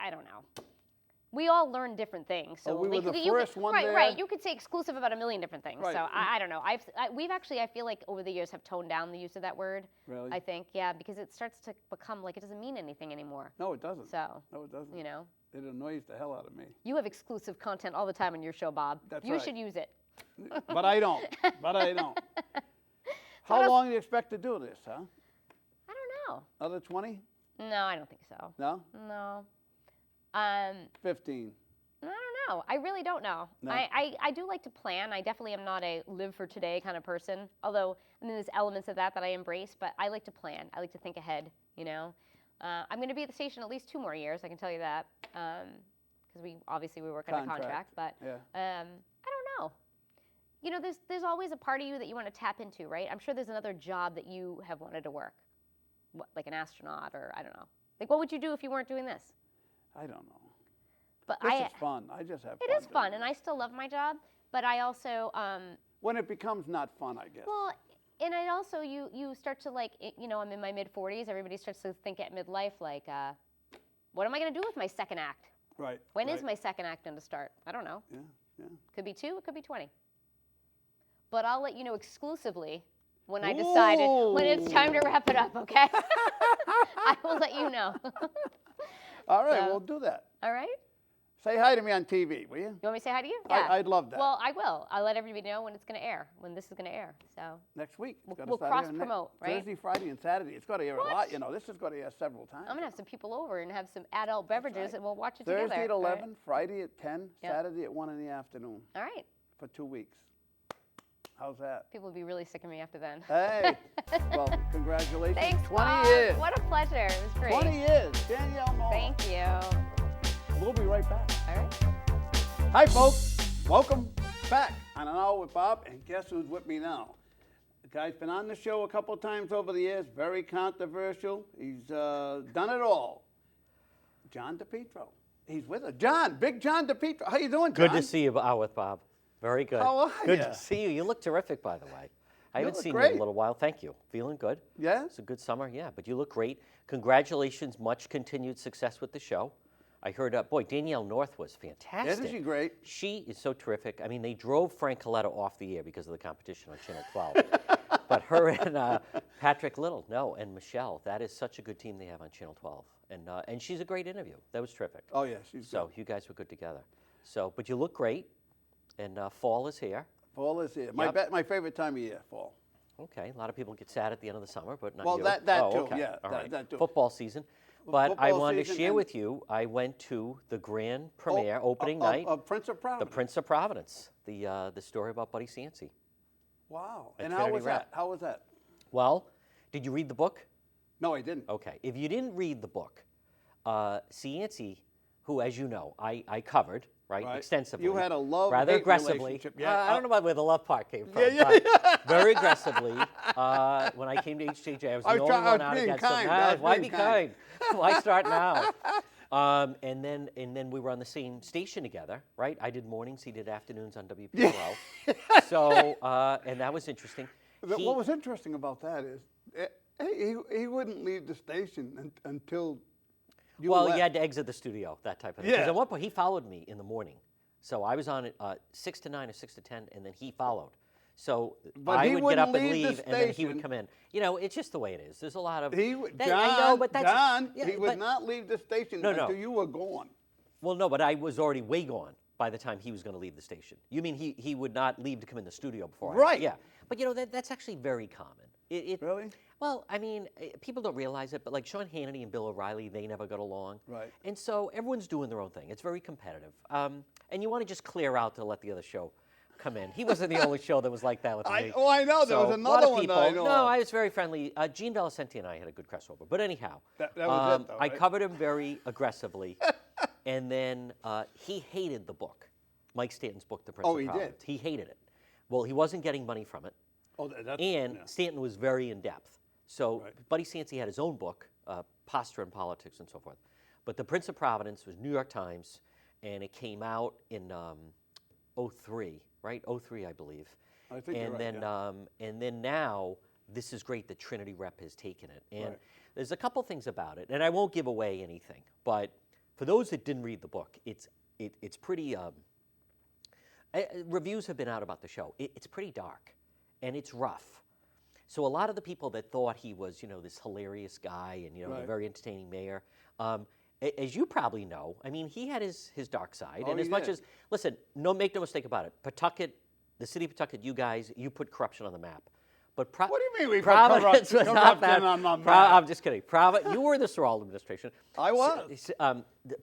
I don't know. We all learn different things. So we were the first one there. Right. You could say exclusive about a million different things. Right. So I don't know. We've actually, I feel like over the years have toned down the use of that word. Really? I think, yeah, because it starts to become like it doesn't mean anything anymore. No, it doesn't. So. No, it doesn't. It annoys the hell out of me. You have exclusive content all the time on your show, Bob. That's you right. should use it. But I don't. How long do you expect to do this, huh? I don't know. Another 20? No, I don't think so. No? No. 15. I don't know. I really don't know. No? I do like to plan. I definitely am not a live for today kind of person. Although, I mean, there's elements of that I embrace, but I like to plan. I like to think ahead, you know. I'm going to be at the station at least 2 more years, I can tell you that. Because we work on a contract. But Yeah. I don't know. You know, there's always a part of you that you want to tap into, right? I'm sure there's another job that you have wanted to work. Like an astronaut, or I don't know. Like, what would you do if you weren't doing this? I don't know. But This is fun. I just have fun. It is fun, doing and it. I still love my job. But I also, When it becomes not fun, I guess. well, and I also you start to like, you know, I'm in my mid-40s. Everybody starts to think at midlife like, what am I going to do with my second act? Right. When is my second act going to start? I don't know. Yeah. Could be 2. It could be 20. But I'll let you know exclusively when I decided when it's time to wrap it up. Okay. I will let you know. All right, So- we'll do that. All right. Say hi to me on TV, will you? You want me to say hi to you? Yeah. I'd love that. Well, I will. I'll let everybody know when it's going to air, when this is going to air. So Next week. It's gotta we'll start airing cross-promote, right? Thursday, Friday, and Saturday. It's got to air a lot. You know, this is going to air several times. I'm going to have some people over and have some adult beverages, right. and we'll watch it Thursday together. at All right? 11, Friday at 10, Yep. Saturday at 1 in the afternoon All right. for 2 weeks. How's that? People will be really sick of me after then. Hey, well, congratulations. Thanks, 20 Bob. years. What a pleasure. It was great. 20 years. Danielle Moore. Thank you. We'll be right back. All right. Hi, folks. Welcome back on An Hour with Bob. And guess who's with me now? The guy's been on the show a couple times over the years. Very controversial. He's done it all. John DePetro. He's with us. Big John DePetro. How you doing, John? Good to see you out with Bob. Very good. How are Good ya? to see you. You look terrific, by the way. I haven't look seen you great. in a little while. Thank you. Feeling good? Yeah? It's a good summer, yeah. But you look great. Congratulations. Much continued success with the show. I heard, boy, Danielle North was fantastic. Isn't she great? She is so terrific. I mean, they drove Frank Coletta off the air because of the competition on Channel 12. But her and Patrick Little, and Michelle, that is such a good team they have on Channel 12. And she's a great interview. That was terrific. Oh, yeah, she's So good. you guys were good together. So, but you look great, and fall is here. Fall is here. Yep. My favorite time of year, fall. Okay, a lot of people get sad at the end of the summer, but not Well, you. that too, Okay. yeah, All right. that too. Football season. But I Football wanted to season share and- with you, I went to the grand premiere, opening of, night, Of Prince of the Providence. Prince of Providence, the story about Buddy Cianci. Wow. at And how Trinity was Rep. that? How was that? Well, did you read the book? No, I didn't. Okay. If you didn't read the book, Cianci, who, as you know, I covered, right, Right. extensively. You had a love-hate rather aggressively. relationship. Yeah. I don't know about where the love part came from. Yeah, but very aggressively. When I came to HJJ, I was the only one out being against kind. him. I was Why being be kind. kind? Why start now? And then we were on the same station together, right? I did mornings, he did afternoons on WPRI. So, and that was interesting. What was interesting about that is he wouldn't leave the station until you Well, left. you had to exit the studio, that type of thing. Yeah. Because at one point, he followed me in the morning. So I was on at 6 to 9 or 6 to 10, and then he followed. So But I he would get up wouldn't and leave the leave, and then he would station. come in. You know, it's just the way it is. There's a lot of... He would, that- John, I know, but that's, John, yeah, he would but- not leave the station No, no. until you were gone. Well, no, but I was already way gone by the time he was going to leave the station. You mean he would not leave to come in the studio before I... Right. Yeah. But, you know, that's actually very common. Really? Well, I mean, people don't realize it, but like Sean Hannity and Bill O'Reilly, they never got along. Right. And so everyone's doing their own thing. It's very competitive. And you want to just clear out to let the other show come in. He wasn't the only show that was like that with me. I know. There was So, another a lot of one people, that I know No, of. I was very friendly. Gene Valicenti and I had a good crossover. But anyhow, That was it, though, I right? covered him very aggressively. And then he hated the book, Mike Stanton's book, The Prince Oh, of he did? Providence. He hated it. Well, he wasn't getting money from it. Oh, that's, And yeah. Stanton was very in-depth. So Right. Buddy Cianci had his own book, Posture and Politics and so forth. But The Prince of Providence was New York Times, and it came out in 03, right? 03, I believe. I think you're and right, then, yeah. and then now, this is great that Trinity Rep has taken it. And Right. there's a couple things about it, and I won't give away anything. But for those that didn't read the book, it's pretty. Reviews have been out about the show. It's pretty dark, and it's rough. So a lot of the people that thought he was, you know, this hilarious guy and, you know, Right. the very entertaining mayor, as you probably know, I mean, he had his dark side. Oh, and as he much did. as, listen, make no mistake about it, Pawtucket the city of Pawtucket, you guys, you put corruption on the map. But What do you mean we put Providence was not corruption that. on the map? I'm just kidding. You were the Sorrell administration. I was.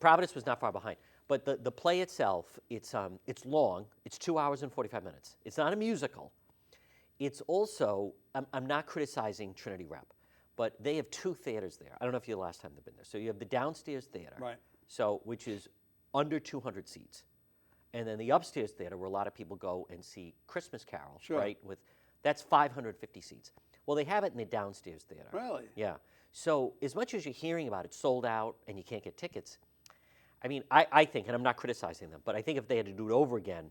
Providence was not far behind. But the play itself, it's long. It's 2 hours and 45 minutes. It's not a musical. It's also, I'm not criticizing Trinity Rep, but they have 2 theaters there. I don't know if you're the last time they've been there. So you have the downstairs theater, Right. so which is under 200 seats. And then the upstairs theater where a lot of people go and see Christmas Carol, Sure. right? That's 550 seats. Well, they have it in the downstairs theater. Really? Yeah. So as much as you're hearing about it sold out and you can't get tickets, I mean, I think, and I'm not criticizing them, but I think if they had to do it over again,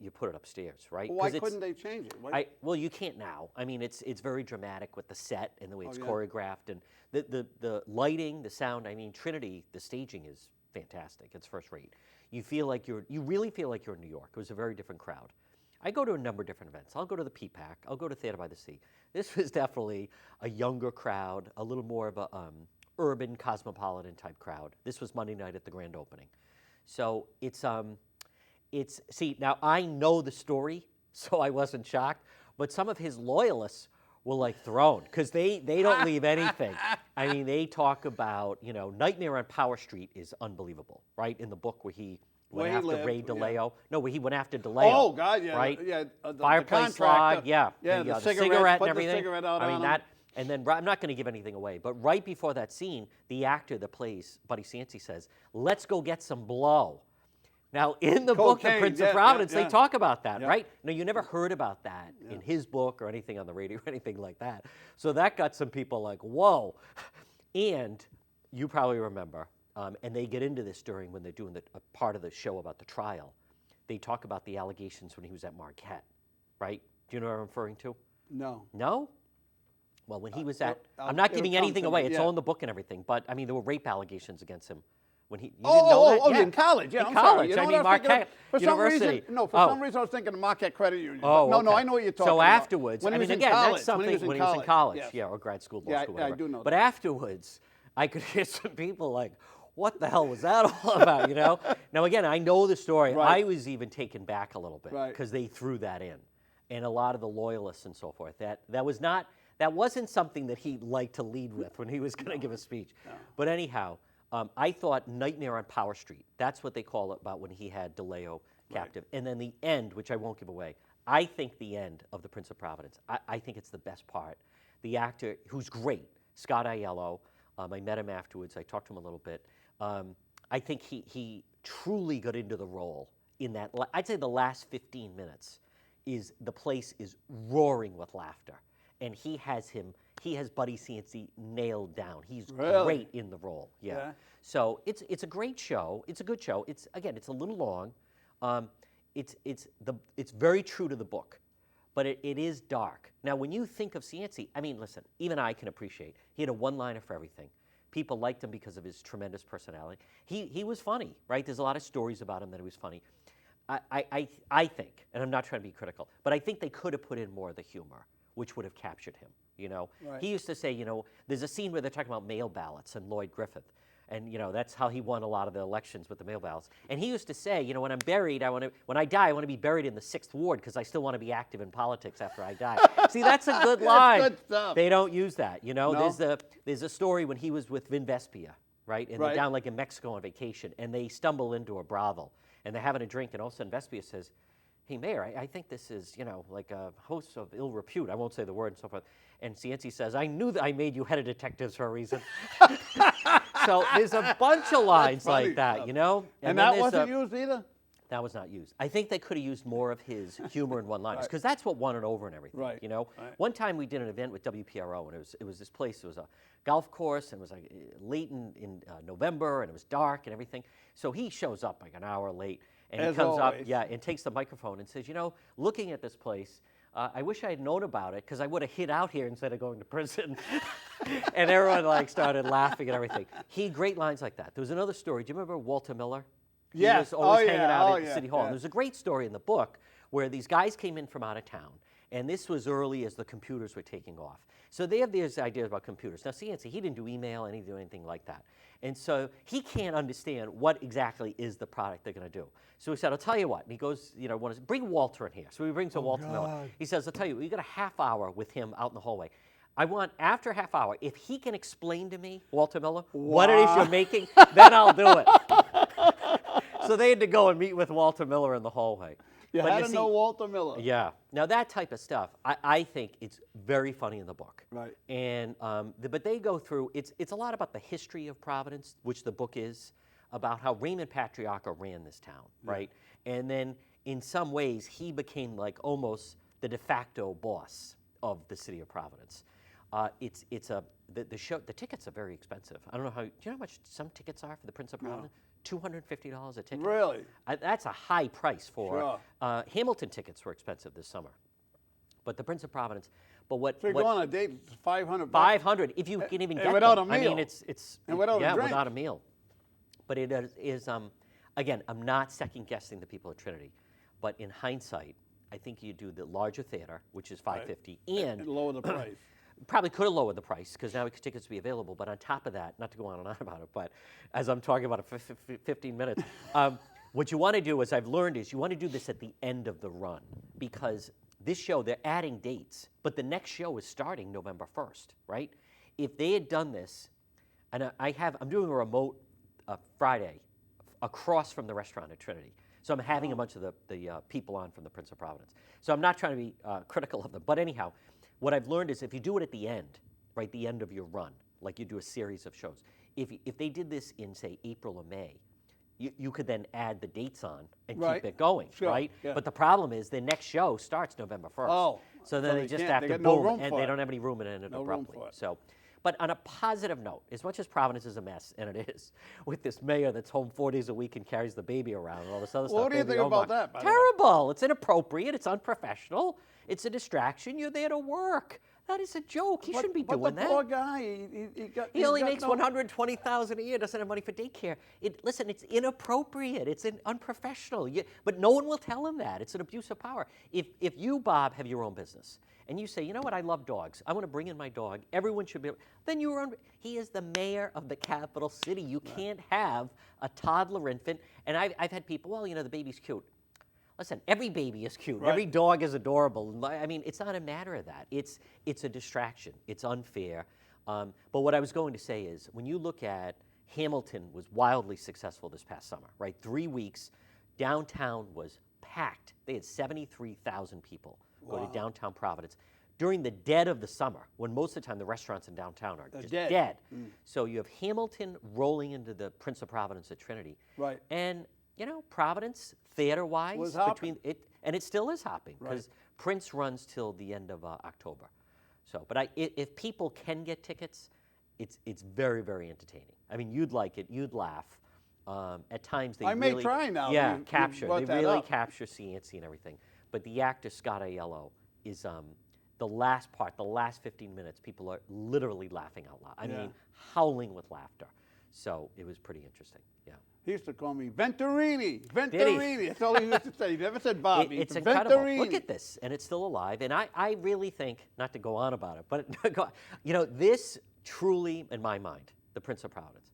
you put it upstairs, right? Well, why couldn't they change it? Well, you can't now. I mean, it's very dramatic with the set and the way it's yeah. choreographed and the lighting, the sound. I mean, Trinity, the staging is fantastic. It's first rate. You really feel like you're in New York. It was a very different crowd. I go to a number of different events. I'll go to the PPAC. I'll go to Theater by the Sea. This was definitely a younger crowd, a little more of a urban, cosmopolitan type crowd. This was Monday night at the grand opening. So see, now I know the story, so I wasn't shocked, but some of his loyalists were like thrown because they don't leave anything. I mean, they talk about, Nightmare on Power Street is unbelievable, right? In the book where he went after Ray DeLeo. Yeah. No, where he went after DeLeo. Oh, God, yeah. Right? Yeah. Fireplace log, yeah. Yeah, the cigarette cigarette put and everything. The cigarette out I mean, on that, and then I'm not going to give anything away, but right before that scene, the actor that plays Buddy Cianci says, "Let's go get some blow." Now, in the book, The Prince of Providence, they talk about that, right? No, you never heard about that in his book or anything on the radio or anything like that. So that got some people like, whoa. And you probably remember, and they get into this when they're doing a part of the show about the trial. They talk about the allegations when he was at Marquette, right? Do you know what I'm referring to? No. No? Well, when he was at, I'm not giving anything away. It's all in the book and everything. But, I mean, there were rape allegations against him. When he, you didn't know that? Yeah. In college. Yeah, in I'm college. Sorry. I mean, Marquette University. For some reason I was thinking of Marquette Credit Union. Oh, no, I know what you're talking about. So afterwards, when I he mean, was in again, college. that's something when he was in college. Yeah, or grad school, law school, whatever. I do know But that. afterwards, I could hear some people like, what the hell was that all about, Now, again, I know the story. Right. I was even taken back a little bit because they threw that in. And a lot of the loyalists and so forth, that wasn't something that he liked to lead with when he was going to give a speech. No. But anyhow, I thought Nightmare on Power Street, that's what they call it about when he had DeLeo captive. Right. And then the end, which I won't give away, I think the end of The Prince of Providence, I think it's the best part. The actor, who's great, Scott Aiello, I met him afterwards, I talked to him a little bit. I think he truly got into the role in that, I'd say the last 15 minutes the place is roaring with laughter. And he has Buddy Cianci nailed down. He's great in the role. Yeah. So it's a great show. It's a good show. It's a little long. It's very true to the book, but it is dark. Now, when you think of Cianci, I mean, listen, even I can appreciate he had a one-liner for everything. People liked him because of his tremendous personality. He was funny, right? There's a lot of stories about him that he was funny. I think, and I'm not trying to be critical, but I think they could have put in more of the humor, which would have captured him, Right. He used to say, there's a scene where they're talking about mail ballots and Lloyd Griffith, and, that's how he won a lot of the elections with the mail ballots. And he used to say, when I'm buried, when I die, I want to be buried in the 6th Ward because I still want to be active in politics after I die. See, that's a good line. That's good stuff. They don't use that, No. There's a story when he was with Vin Vespia, right? And they're down like in Mexico on vacation, and they stumble into a brothel, and they're having a drink, and all of a sudden Vespia says, "Hey, Mayor, I think this is, like a host of ill repute." I won't say the word and so forth. And Cianci says, "I knew that I made you head of detectives for a reason." So there's a bunch of lines like that, And that wasn't used either? That was not used. I think they could have used more of his humor and one-liners because that's what won it over and everything. Right. One time we did an event with WPRO, and it was this place. It was a golf course, and it was like late in November, and it was dark and everything. So he shows up like an hour late, and he comes up, and takes the microphone and says, looking at this place, I wish I had known about it because I would have hid out here instead of going to prison. And everyone started laughing and everything. Great lines like that. There was another story. Do you remember Walter Miller? He was always hanging out at City Hall. And there's a great story in the book where these guys came in from out of town, And this was early as the computers were taking off. So they have these ideas about computers. Now, Cianci, he didn't do email, and he didn't do anything like that. And so he can't understand what exactly is the product they're going to do. So he said, I'll tell you what. And he goes, bring Walter in here. So he brings in Walter Miller. He says, I'll tell you, you got a half hour with him out in the hallway. I want, after a half hour, if he can explain to me, Walter Miller, what it is you're making, then I'll do it. So they had to go and meet with Walter Miller in the hallway. You had to know Walter Miller. Yeah. Now, that type of stuff, I think it's very funny in the book. Right. And but they go through, it's a lot about the history of Providence, which the book is, about how Raymond Patriarca ran this town, right? And then, in some ways, he became like almost the de facto boss of the city of Providence. The show. The tickets are very expensive. I don't know how. Do you know how much some tickets are for the Prince of Providence? $250 a ticket. Really? That's a high price for. Sure. Hamilton tickets were expensive this summer, but the Prince of Providence. But what? So you go on a date, it's $500. $500 if you can even get without them. a meal. I mean, and without a drink. without a meal. But it is again, I'm not second guessing the people at Trinity, but in hindsight, I think you do the larger theater, which is $550, and lower the price. Probably could have lowered the price because now tickets would be available. But on top of that, not to go on and on about it, but as I'm talking about it for 15 minutes, what you want to do, as I've learned, is you want to do this at the end of the run because this show, they're adding dates, but the next show is starting November 1st, right? If they had done this, and I'm doing a remote Friday across from the restaurant at Trinity. So I'm having a bunch of the people on from the Prince of Providence. So I'm not trying to be critical of them. But anyhow, what I've learned is if you do it at the end, right, the end of your run, like you do a series of shows, if they did this in, say, April or May, you could then add the dates on and keep it going, right? Yeah. But the problem is the next show starts November 1st. Oh. So then they just have to boom, and they don't have any room and end it abruptly. So. But on a positive note, as much as Providence is a mess, and it is, with this mayor that's home 4 days a week and carries the baby around and all this other stuff. What do you think about that? Terrible. It's inappropriate. It's unprofessional. It's a distraction. You're there to work. That is a joke. He shouldn't be doing that. But the poor guy, he only makes $120,000 a year. Doesn't have money for daycare. Listen, it's inappropriate. It's unprofessional. But no one will tell him that. It's an abuse of power. If you, Bob, have your own business and you say, you know what, I love dogs. I want to bring in my dog. Everyone should be. Then you are. He is the mayor of the capital city. You can't have a toddler infant. And I've had people. Well, the baby's cute. Listen, every baby is cute. Right. Every dog is adorable. I mean, it's not a matter of that. It's a distraction. It's unfair. But what I was going to say is, when you look at Hamilton was wildly successful this past summer, right? 3 weeks, downtown was packed. They had 73,000 people go to downtown Providence during the dead of the summer, when most of the time the restaurants in downtown are just dead. So you have Hamilton rolling into the Prince of Providence at Trinity. Right. And Providence, theater-wise, between it, and it still is hopping because Prince runs till the end of October. So, but if people can get tickets, it's very, very entertaining. I mean, you'd like it, you'd laugh. At times they I may try now. Yeah, capture. They really capture Cianci and everything. But the actor Scott Aiello is the last part, the last 15 minutes. People are literally laughing out loud. I mean, howling with laughter. So it was pretty interesting. Yeah. He used to call me Venturini. Venturini. That's all he used to say. He never said Bobby. It's incredible. Look at this, and it's still alive. And I really think, not to go on about it, but this truly, in my mind, the Prince of Providence.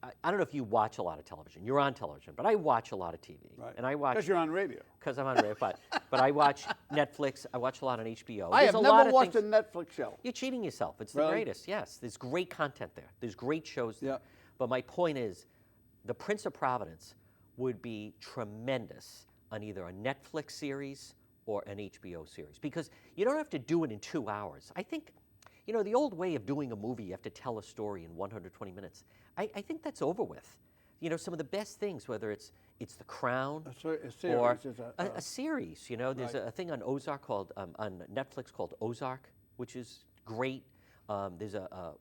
I don't know if you watch a lot of television. You're on television, but I watch a lot of TV. Right. And I watch because you're on radio. Because I'm on radio, but I watch Netflix. I watch a lot on HBO. I have never watched a Netflix show. You're cheating yourself. It's the greatest. Yes, there's great content there. There's great shows there. But my point is, the Prince of Providence would be tremendous on either a Netflix series or an HBO series because you don't have to do it in 2 hours. I think, the old way of doing a movie, you have to tell a story in 120 minutes. I think that's over with. Some of the best things, whether it's The Crown a series, or a series. There's a thing on Ozark called on Netflix called Ozark, which is great. There's a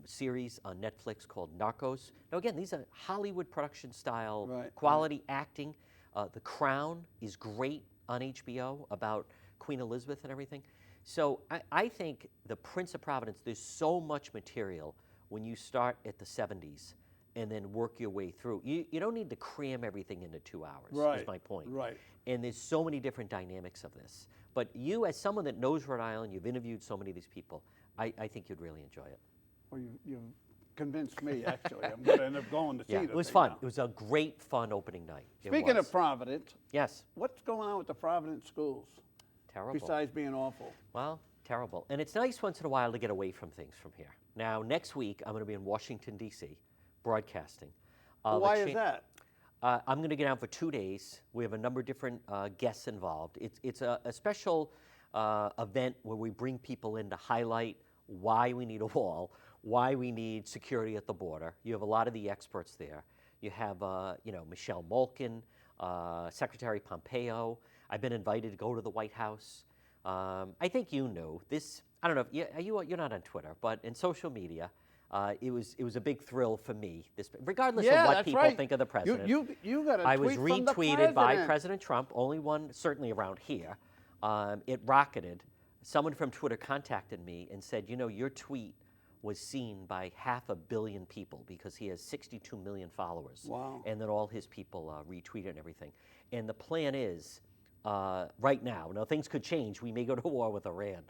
series on Netflix called Narcos. Now again, these are Hollywood production style, quality acting. The Crown is great on HBO about Queen Elizabeth and everything. So I think the Prince of Providence, there's so much material when you start at the 70s and then work your way through. You don't need to cram everything into 2 hours, Right. is my point. Right. And there's so many different dynamics of this. But you, as someone that knows Rhode Island, you've interviewed so many of these people, I think you'd really enjoy it. Well, you've convinced me, actually. I'm going to end up going to see Yeah, the it was thing fun. now. It was a great, fun opening night. It Speaking was. of Providence, Yes, what's going on with the Providence schools terrible. besides being awful? Well, terrible. And it's nice once in a while to get away from things from here. Now, next week, I'm going to be in Washington, D.C., broadcasting. Why is that? I'm going to get down for 2 days. We have a number of different guests involved. It's a special event where we bring people in to highlight why we need a wall, why we need security at the border. You have a lot of the experts there. You have, Michelle Malkin, Secretary Pompeo. I've been invited to go to the White House. I think you knew this. I don't know. You're not on Twitter, but in social media, it was a big thrill for me. Regardless of what that's people right. think of the president. You got a I tweet was from the retweeted by president. President Trump, only one certainly around here. It rocketed. Someone from Twitter contacted me and said, your tweet was seen by 500 million people because he has 62 million followers. Wow. And then all his people retweeted and everything. And the plan is, right now things could change. We may go to war with Iran.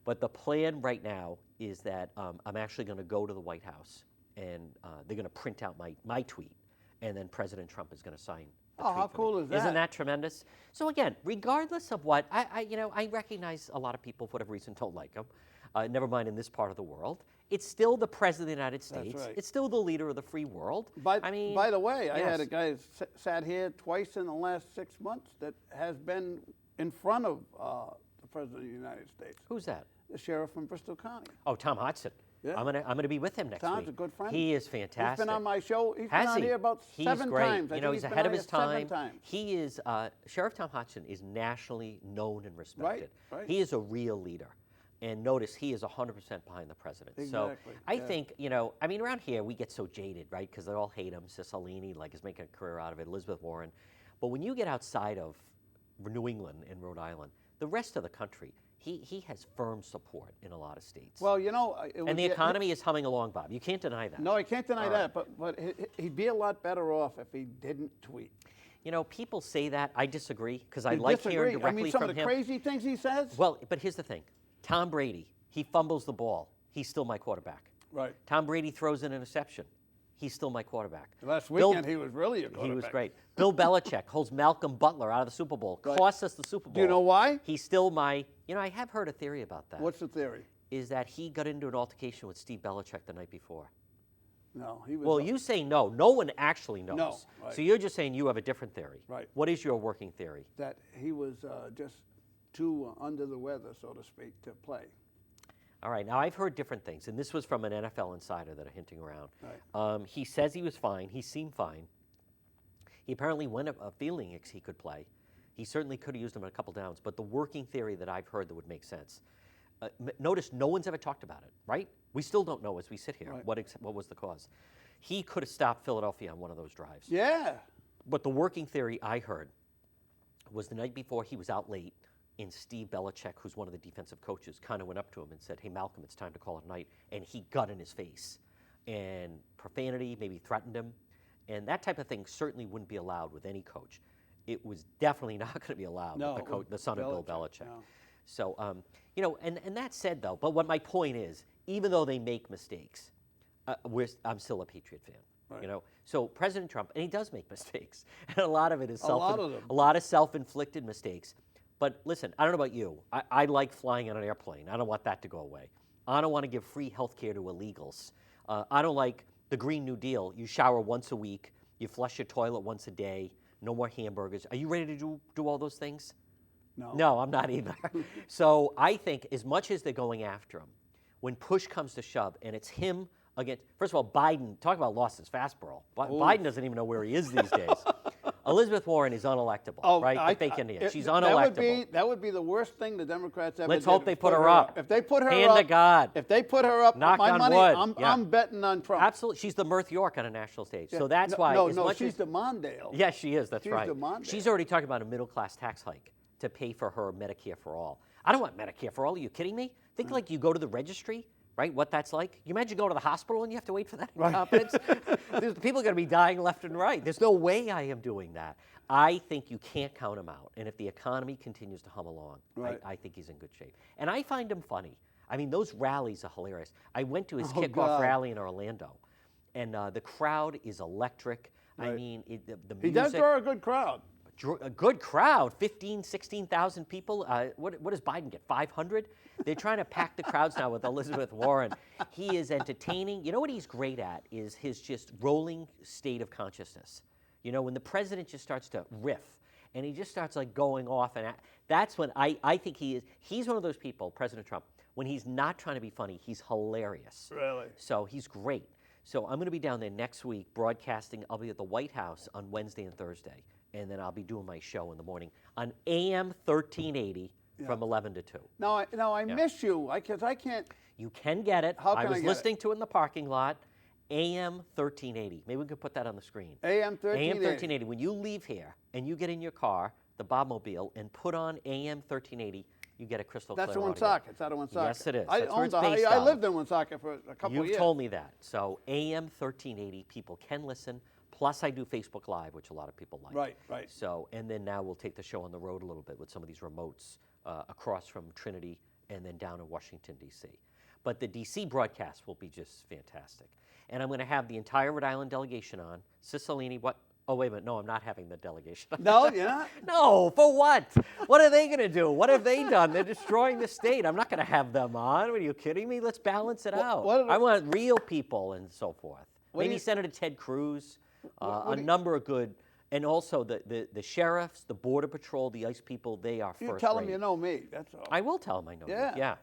But the plan right now is that I'm actually going to go to the White House and they're going to print out my tweet. And then President Trump is going to sign the tweet how for cool me. is that? Isn't that tremendous? So again, regardless of what, I recognize a lot of people for whatever reason don't like him. Never mind in this part of the world. It's still the President of the United States. right. It's still the leader of the free world. By the way, I yes. had a guy sat here twice in the last 6 months that has been in front of the President of the United States. Who's that? The sheriff from Bristol County. Oh, Tom Hodson. Yeah. I'm gonna be with him next week. Tom's a good friend. He is fantastic. He's been on my show. He's Has been on he? here about He's 7 great. times. I think He's been ahead on of his here 7 time. times. He is Sheriff Tom Hodson is nationally known and respected. Right. He is a real leader. And notice he is 100% behind the president. So Exactly, I think, around here we get so jaded, right? Because they all hate him. Cicilline, is making a career out of it. Elizabeth Warren. But when you get outside of New England and Rhode Island, the rest of the country, he has firm support in a lot of states. Well, and the economy is humming along, Bob. You can't deny that. No, I can't deny All that. But he'd be a lot better off if he didn't tweet. People say that. I disagree because I You like disagree? hearing directly some from of the him. crazy things he says. Well, but here's the thing. Tom Brady, he fumbles the ball. He's still my quarterback. Right. Tom Brady throws an interception. He's still my quarterback. Last weekend he was really a quarterback. He was great. Bill Belichick holds Malcolm Butler out of the Super Bowl. Right. Cost us the Super Bowl. Do you know why? He's still my, I have heard a theory about that. What's the theory? Is that he got into an altercation with Steve Belichick the night before. No, he was. Well, you say no. No one actually knows. No, right. So you're just saying you have a different theory. Right. What is your working theory? That he was just too under the weather, so to speak, to play. All right, now I've heard different things, and this was from an NFL insider that are hinting around. Right. He says he was fine. He seemed fine. He apparently went feeling he could play. He certainly could have used him in a couple downs, but the working theory that I've heard that would make sense. Notice no one's ever talked about it, right? We still don't know as we sit here Right. what was the cause. He could have stopped Philadelphia on one of those drives. Yeah. But the working theory I heard was the night before he was out late, and Steve Belichick, who's one of the defensive coaches, kind of went up to him and said, "Hey, Malcolm, it's time to call it a night." And he got in his face. And profanity, maybe threatened him. And that type of thing certainly wouldn't be allowed with any coach. It was definitely not going to be allowed with the son of Bill Belichick. No. So, and that said, though, but what my point is, even though they make mistakes, I'm still a Patriot fan. Right. So President Trump, and he does make mistakes, and a lot of it is A lot of them. a lot of self-inflicted mistakes. But listen, I don't know about you. I like flying on an airplane. I don't want that to go away. I don't want to give free health care to illegals. I don't like the Green New Deal. You shower once a week. You flush your toilet once a day. No more hamburgers. Are you ready to do all those things? No. No, I'm not either. So I think as much as they're going after him, when push comes to shove, and it's him against, first of all, Biden, talk about lost his fastball. Biden doesn't even know where he is these days. Elizabeth Warren is unelectable, right? The fake Indian. She's unelectable. That would be the worst thing the Democrats ever Let's did. hope they put her up. If they put her Hand up, to God. If they put her up, Knock my on money, wood. I'm betting on Trump. Absolutely. She's the Mirth York on a national stage. Yeah. So that's no, why. No, as she's as, the Mondale. Yes, she is. That's She's right. the Mondale. She's already talking about a middle-class tax hike to pay for her Medicare for all. I don't want Medicare for all. Are you kidding me? Think like you go to the registry right? What that's like. You imagine going to the hospital and you have to wait for that incompetence? People are going to be dying left and right. There's no way I am doing that. I think you can't count him out. And if the economy continues to hum along, I think he's in good shape. And I find him funny. I mean, those rallies are hilarious. I went to his kickoff rally in Orlando, and the crowd is electric. Right. I mean, the music. He does draw a good crowd. A good crowd, 15, 16,000 people. What does Biden get, 500? They're trying to pack the crowds now with Elizabeth Warren. He is entertaining. You know what he's great at is his just rolling state of consciousness. You know, when the president just starts to riff and he just starts like going off, and that's when I think he's one of those people, President Trump, when he's not trying to be funny, he's hilarious. Really? So he's great. So I'm going to be down there next week broadcasting. I'll be at the White House on Wednesday and Thursday. And then I'll be doing my show in the morning on AM 1380 from 11 to 2. Now I miss you because I can't. You can get it. How can I was listening to it in the parking lot. AM 1380. Maybe we could put that on the screen. AM 1380. AM 1380. When you leave here and you get in your car, the Bobmobile, and put on AM 1380, you get a crystal clear audio. That's Woonsocket. It's out of Woonsocket. Yes, it is. I That's where it's based out I of. lived in Woonsocket for a couple of years. You've told me that. So AM 1380, people can listen. Plus, I do Facebook Live, which a lot of people like. Right. So, and then now we'll take the show on the road a little bit with some of these remotes across from Trinity and then down in Washington, D.C. But the D.C. broadcast will be just fantastic. And I'm going to have the entire Rhode Island delegation on. Cicilline, what? Oh, wait a minute. No, I'm not having the delegation. No, you're not? No, for what? What are they going to do? What have they done? They're destroying the state. I'm not going to have them on. Are you kidding me? Let's balance it out. I want real people and so forth. Maybe Senator Ted Cruz. A number of good, and also the sheriffs, the Border Patrol, the ICE people, they are first rate. You tell him you know me, that's all. I will tell him I know you. Yeah.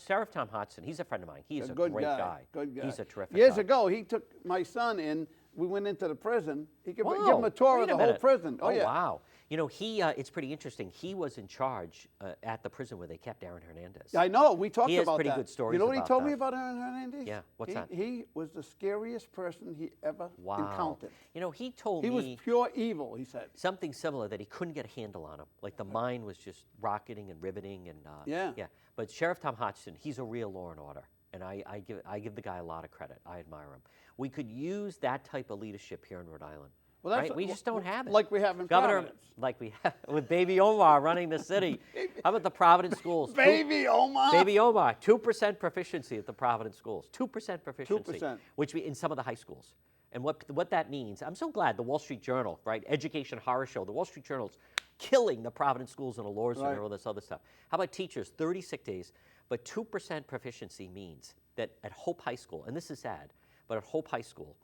Sheriff Tom Hodgson, he's a friend of mine. He's a good great guy. Good guy. He's a terrific Years guy. ago, he took my son in. We went into the prison. He could give him a tour of the whole prison. Oh, wow. You know, it's pretty interesting. He was in charge at the prison where they kept Aaron Hernandez. I know. We talked about that. He has pretty good stories. You know what he about told that. me about Aaron Hernandez? Yeah, what's that? He was the scariest person he ever encountered. You know, he told me. He was pure evil, he said. Something similar, that he couldn't get a handle on him. Like the mind was just rocketing and riveting. And yeah. But Sheriff Tom Hodgson, he's a real law and order. And I give the guy a lot of credit. I admire him. We could use that type of leadership here in Rhode Island. Well, right? We just don't have it. Like we have in Providence. Like we have with Baby Omar running the city. How about the Providence schools? Baby Omar. Baby Omar, 2% proficiency at the Providence schools. 2% proficiency. 2%. Which in some of the high schools. And what that means, I'm so glad the Wall Street Journal, right, education horror show, the Wall Street Journal's killing the Providence schools and Elorza and all this other stuff. How about teachers, 30 sick days, but 2% proficiency means that at Hope High School, and this is sad, but at Hope High School,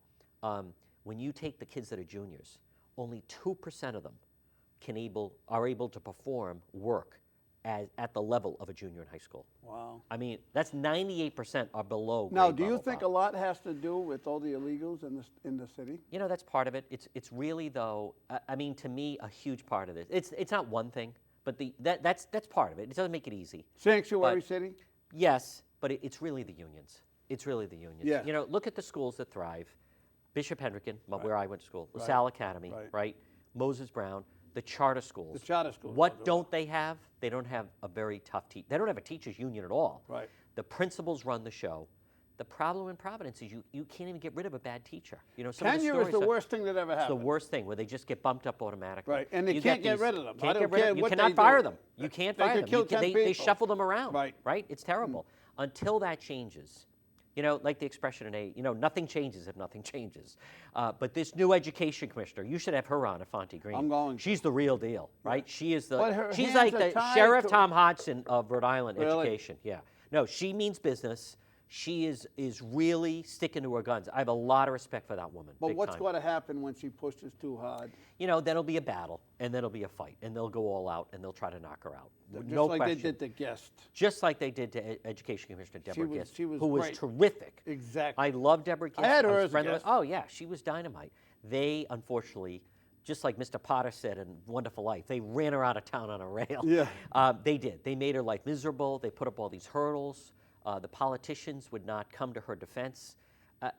when you take the kids that are juniors, only 2% of them are able to perform work at the level of a junior in high school. Wow. I mean, that's 98% are below grade Now, do you level think a lot has to do with all the illegals in the city? You know, that's part of it. It's really, though, I mean, to me, a huge part of this. It's not one thing, but that's part of it. It doesn't make it easy. Sanctuary city? Yes, but it's really the unions. It's really the unions. Yeah. You know, look at the schools that thrive. Bishop Hendricken, where I went to school, LaSalle Academy, right? Moses Brown, the charter schools. The charter schools. What don't they have? They don't have a very tough they don't have a teachers union at all. Right. The principals run the show. The problem in Providence is you can't even get rid of a bad teacher. You know, tenure is the worst thing that ever happened. It's the worst thing, where they just get bumped up automatically. Right, and they can't get rid of them. Can't get rid of them. You cannot fire them. You can't fire them. They shuffle them around. Right. It's terrible. Until that changes. You know, like the expression in nothing changes if nothing changes. But this new education commissioner, you should have her on, Afonte Green. I'm going. She's the real deal, right? She is she's hands like are the tied Sheriff to- Tom Hodgson of Rhode Island Really? education. Yeah. No, she means business. She is really sticking to her guns. I have a lot of respect for that woman. But what's going to happen when she pushes too hard? You know, then it'll be a battle, and then it'll be a fight, and they'll go all out, and they'll try to knock her out. Just no like question. they did to Guest. Just like they did to Education Commissioner Deborah Gist, she was who was great. terrific. Exactly. I love Deborah Gist. I had her was as a friendly with- guest. Oh, yeah, she was dynamite. They, unfortunately, just like Mr. Potter said in Wonderful Life, they ran her out of town on a rail. Yeah. They did. They made her life miserable. They put up all these hurdles. The politicians would not come to her defense.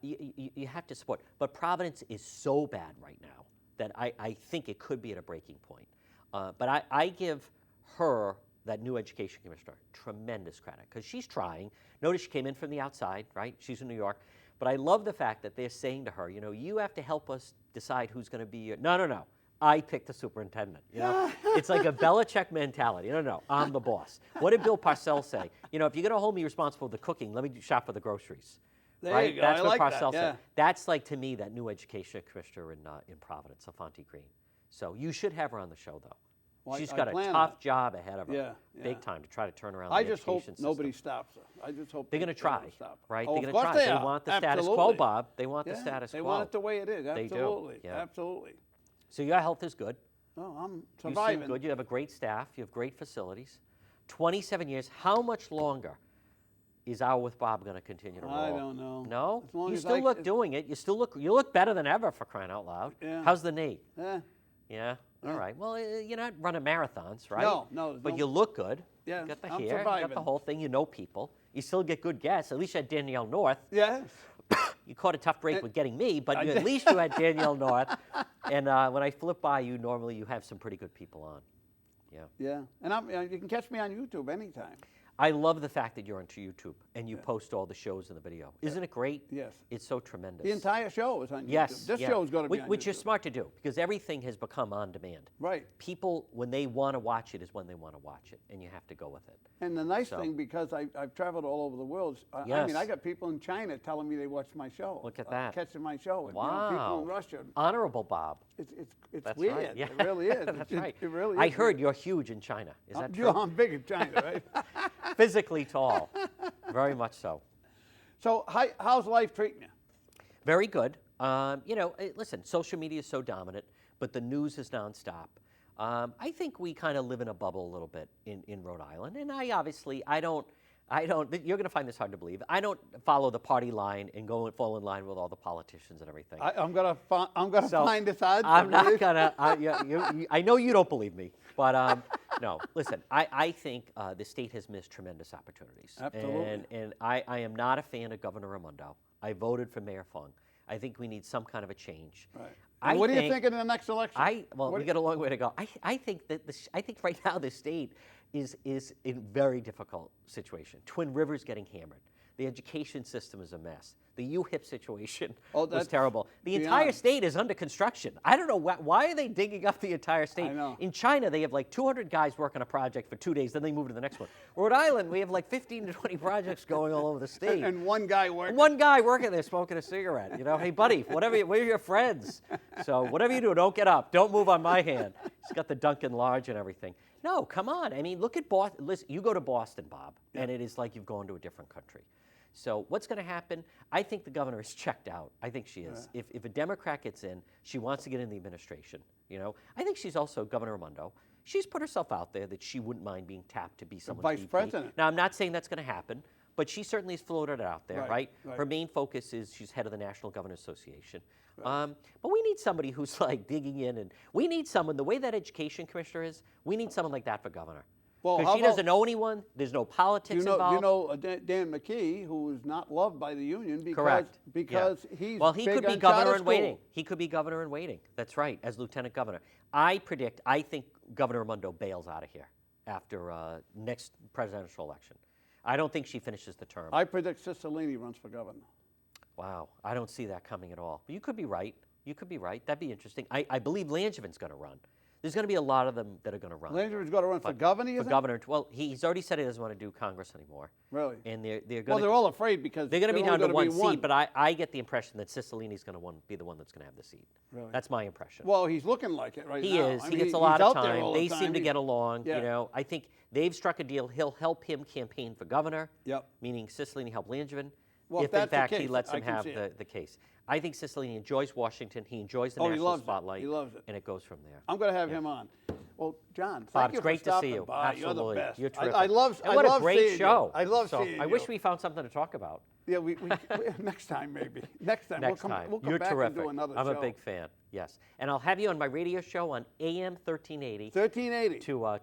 You have to support. But Providence is so bad right now that I think it could be at a breaking point. But I give her that new education commissioner, tremendous credit, because she's trying. Notice she came in from the outside, right? She's in New York. But I love the fact that they're saying to her, you know, you have to help us decide who's going to be your, no. I picked the superintendent, you know? It's like a Belichick mentality. No, I'm the boss. What did Bill Parcells say? You know, if you're going to hold me responsible for the cooking, let me shop for the groceries. There right? you go. That's I what like Parcells that. Yeah. said. That's like, to me, that new education commissioner in Providence, Afonte Green. So you should have her on the show, though. Well, She's I got a plan tough that. job ahead of her, Yeah, big yeah. time, to try to turn around I the just hope education system. nobody stops her. I just hope They're going to try, stop her. right? Oh, They're of going to course try. they They are. want the status quo, Absolutely. Bob. They want the Yeah, status quo. They want it the way it is. They do. Absolutely. Yeah. Absolutely. So your health is good. Oh, I'm You surviving. seem good. You have a great staff. You have great facilities. 27 years. How much longer is Hour with Bob going to continue to roll? I don't know. No? As long You as still I look can- doing it. You look better than ever, for crying out loud. Yeah. How's the knee? Eh, Yeah? All Yeah. right. Well, you're not running marathons, right? No, But no. you look good. Yeah, You got the I'm hair. You got surviving. the whole thing. You know people. You still get good guests. At least you had Danielle North. Yes. You caught a tough break with getting me, but I at did. least you had Danielle North. And when I flip by you, normally you have some pretty good people on. Yeah. Yeah. And you can catch me on YouTube anytime. I love the fact that you're on YouTube and you post all the shows and the video. Isn't it great? Yes. It's so tremendous. The entire show is on YouTube. Yes. This yeah. show is going to be on Which YouTube. is smart to do, because everything has become on demand. Right. People, when they want to watch it, is when they want to watch it, and you have to go with it. And the nice So- thing, because I've traveled all over the world, I Yes. mean, I got people in China telling me they watched my show. Look at that. Catching my show. And, Wow. people in Russia. Honorable Bob. It's That's weird. right. Yeah. It really is. That's it, right. It really is. I heard weird. you're huge in China. Is that I'm, true? I'm big in China, right? Physically tall. Very much so. So how's life treating you? Very good. Listen, social media is so dominant, but the news is nonstop. I think we kind of live in a bubble a little bit in Rhode Island, and I don't. You're going to find this hard to believe. I don't follow the party line and go and fall in line with all the politicians and everything. I'm gonna So, find this hard. I'm not gonna. I know you don't believe me, but no. Listen, I think the state has missed tremendous opportunities. Absolutely. And I am not a fan of Governor Raimondo. I voted for Mayor Fung. I think we need some kind of a change. Right. I And what do you think- think in the next election? We got a long way to go. I think that I think right now the state is in a very difficult situation. Twin Rivers getting hammered. The education system is a mess. The UHIP situation was that's terrible. The entire beyond. state is under construction. I don't know why are they digging up the entire state. I know. In China, they have like 200 guys working a project for 2 days, then they move to the next one. Rhode Island, we have like 15 to 20 projects going all over the state. and one guy working. One guy working there smoking a cigarette. Hey, buddy, we're your friends. So whatever you do, don't get up. Don't move on my hand. He's got the Dunkin' Large and everything. No, come on. I mean, look at Boston. Listen, you go to Boston, Bob, and it is like you've gone to a different country. So what's going to happen? I think the governor is checked out. I think she is. If a Democrat gets in, she wants to get in the administration. I think she's also Governor Raimondo. She's put herself out there that she wouldn't mind being tapped to be someone's vice VP. president. Now, I'm not saying that's going to happen, but she certainly has floated it out there, Right, right? right. Her main focus is she's head of the National Governors Association. But we need somebody who's like digging in, and we need someone, the way that education commissioner is, we need someone like that for governor. Well, Because how she doesn't about- know anyone, there's no politics involved. Dan McKee, who is not loved by the union because Correct. because Yeah. he's Well, he big could be on governor charter in waiting. school. He could be governor in waiting. That's right, as lieutenant governor. I think Governor Raimondo bails out of here after next presidential election. I don't think she finishes the term. I predict Cicilline runs for governor. Wow, I don't see that coming at all. But you could be right. You could be right. That'd be interesting. I believe Langevin's going to run. There's going to be a lot of them that are going to run. Langevin's going to run for governor, you For think? governor. Well, he's already said he doesn't want to do Congress anymore. Really? And they're Well, going they're all afraid because they're going to be only down to gonna one seat, but I get the impression that Cicilline's going to be the one that's going to have the seat. Really? That's my impression. Well, he's looking like it right He now. is. I He mean, gets a he's lot of out there time. all the They time. seem to get along. Yeah. I think they've struck a deal. He'll help him campaign for governor. Yep. Meaning Cicilline help Langevin. Well, if if in that's the fact he case, lets I him can have see it. the case. I think Cicilline enjoys Washington. He enjoys the Oh, he national loves it. spotlight. He loves it. And it goes from there. I'm going to have him on. Well, John, thank Bob, you it's great for to stopping see you. by. Absolutely. You're the best. You're terrific. I love And what I love a great seeing show. You. I love So seeing I you. wish we found something to talk about. Yeah, we next time maybe. Next time. Next we'll come, time. We'll come You're back terrific. and do another I'm show. a big fan. Yes. And I'll have you on my radio show on AM 1380 1380.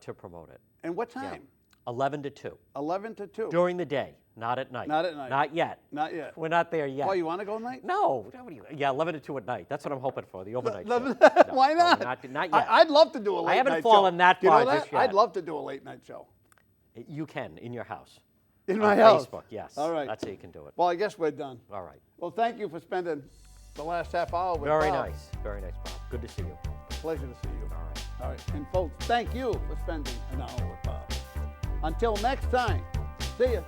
to promote it. And what Yeah. time? 11 to 2. 11 to 2. During the day, not at night. Not at night. Not yet. Not yet. We're not there yet. Well, you want to go night? No. Yeah, 11 to 2 at night. That's what I'm hoping for, the overnight show. 11 No, Why no, not? not yet. I'd love to do a late night show. haven't fallen that You far know just that? yet. I'd love to do a late night show. You can, in your house. In my On house? Facebook, yes. All right. That's how you can do it. Well, I guess we're done. All right. Well, thank you for spending the last half hour with Very Bob. nice. Very nice, Bob. Good to see you. Pleasure to see you. All right. All right. And folks, thank you for spending an hour with Bob. Until next time, see ya.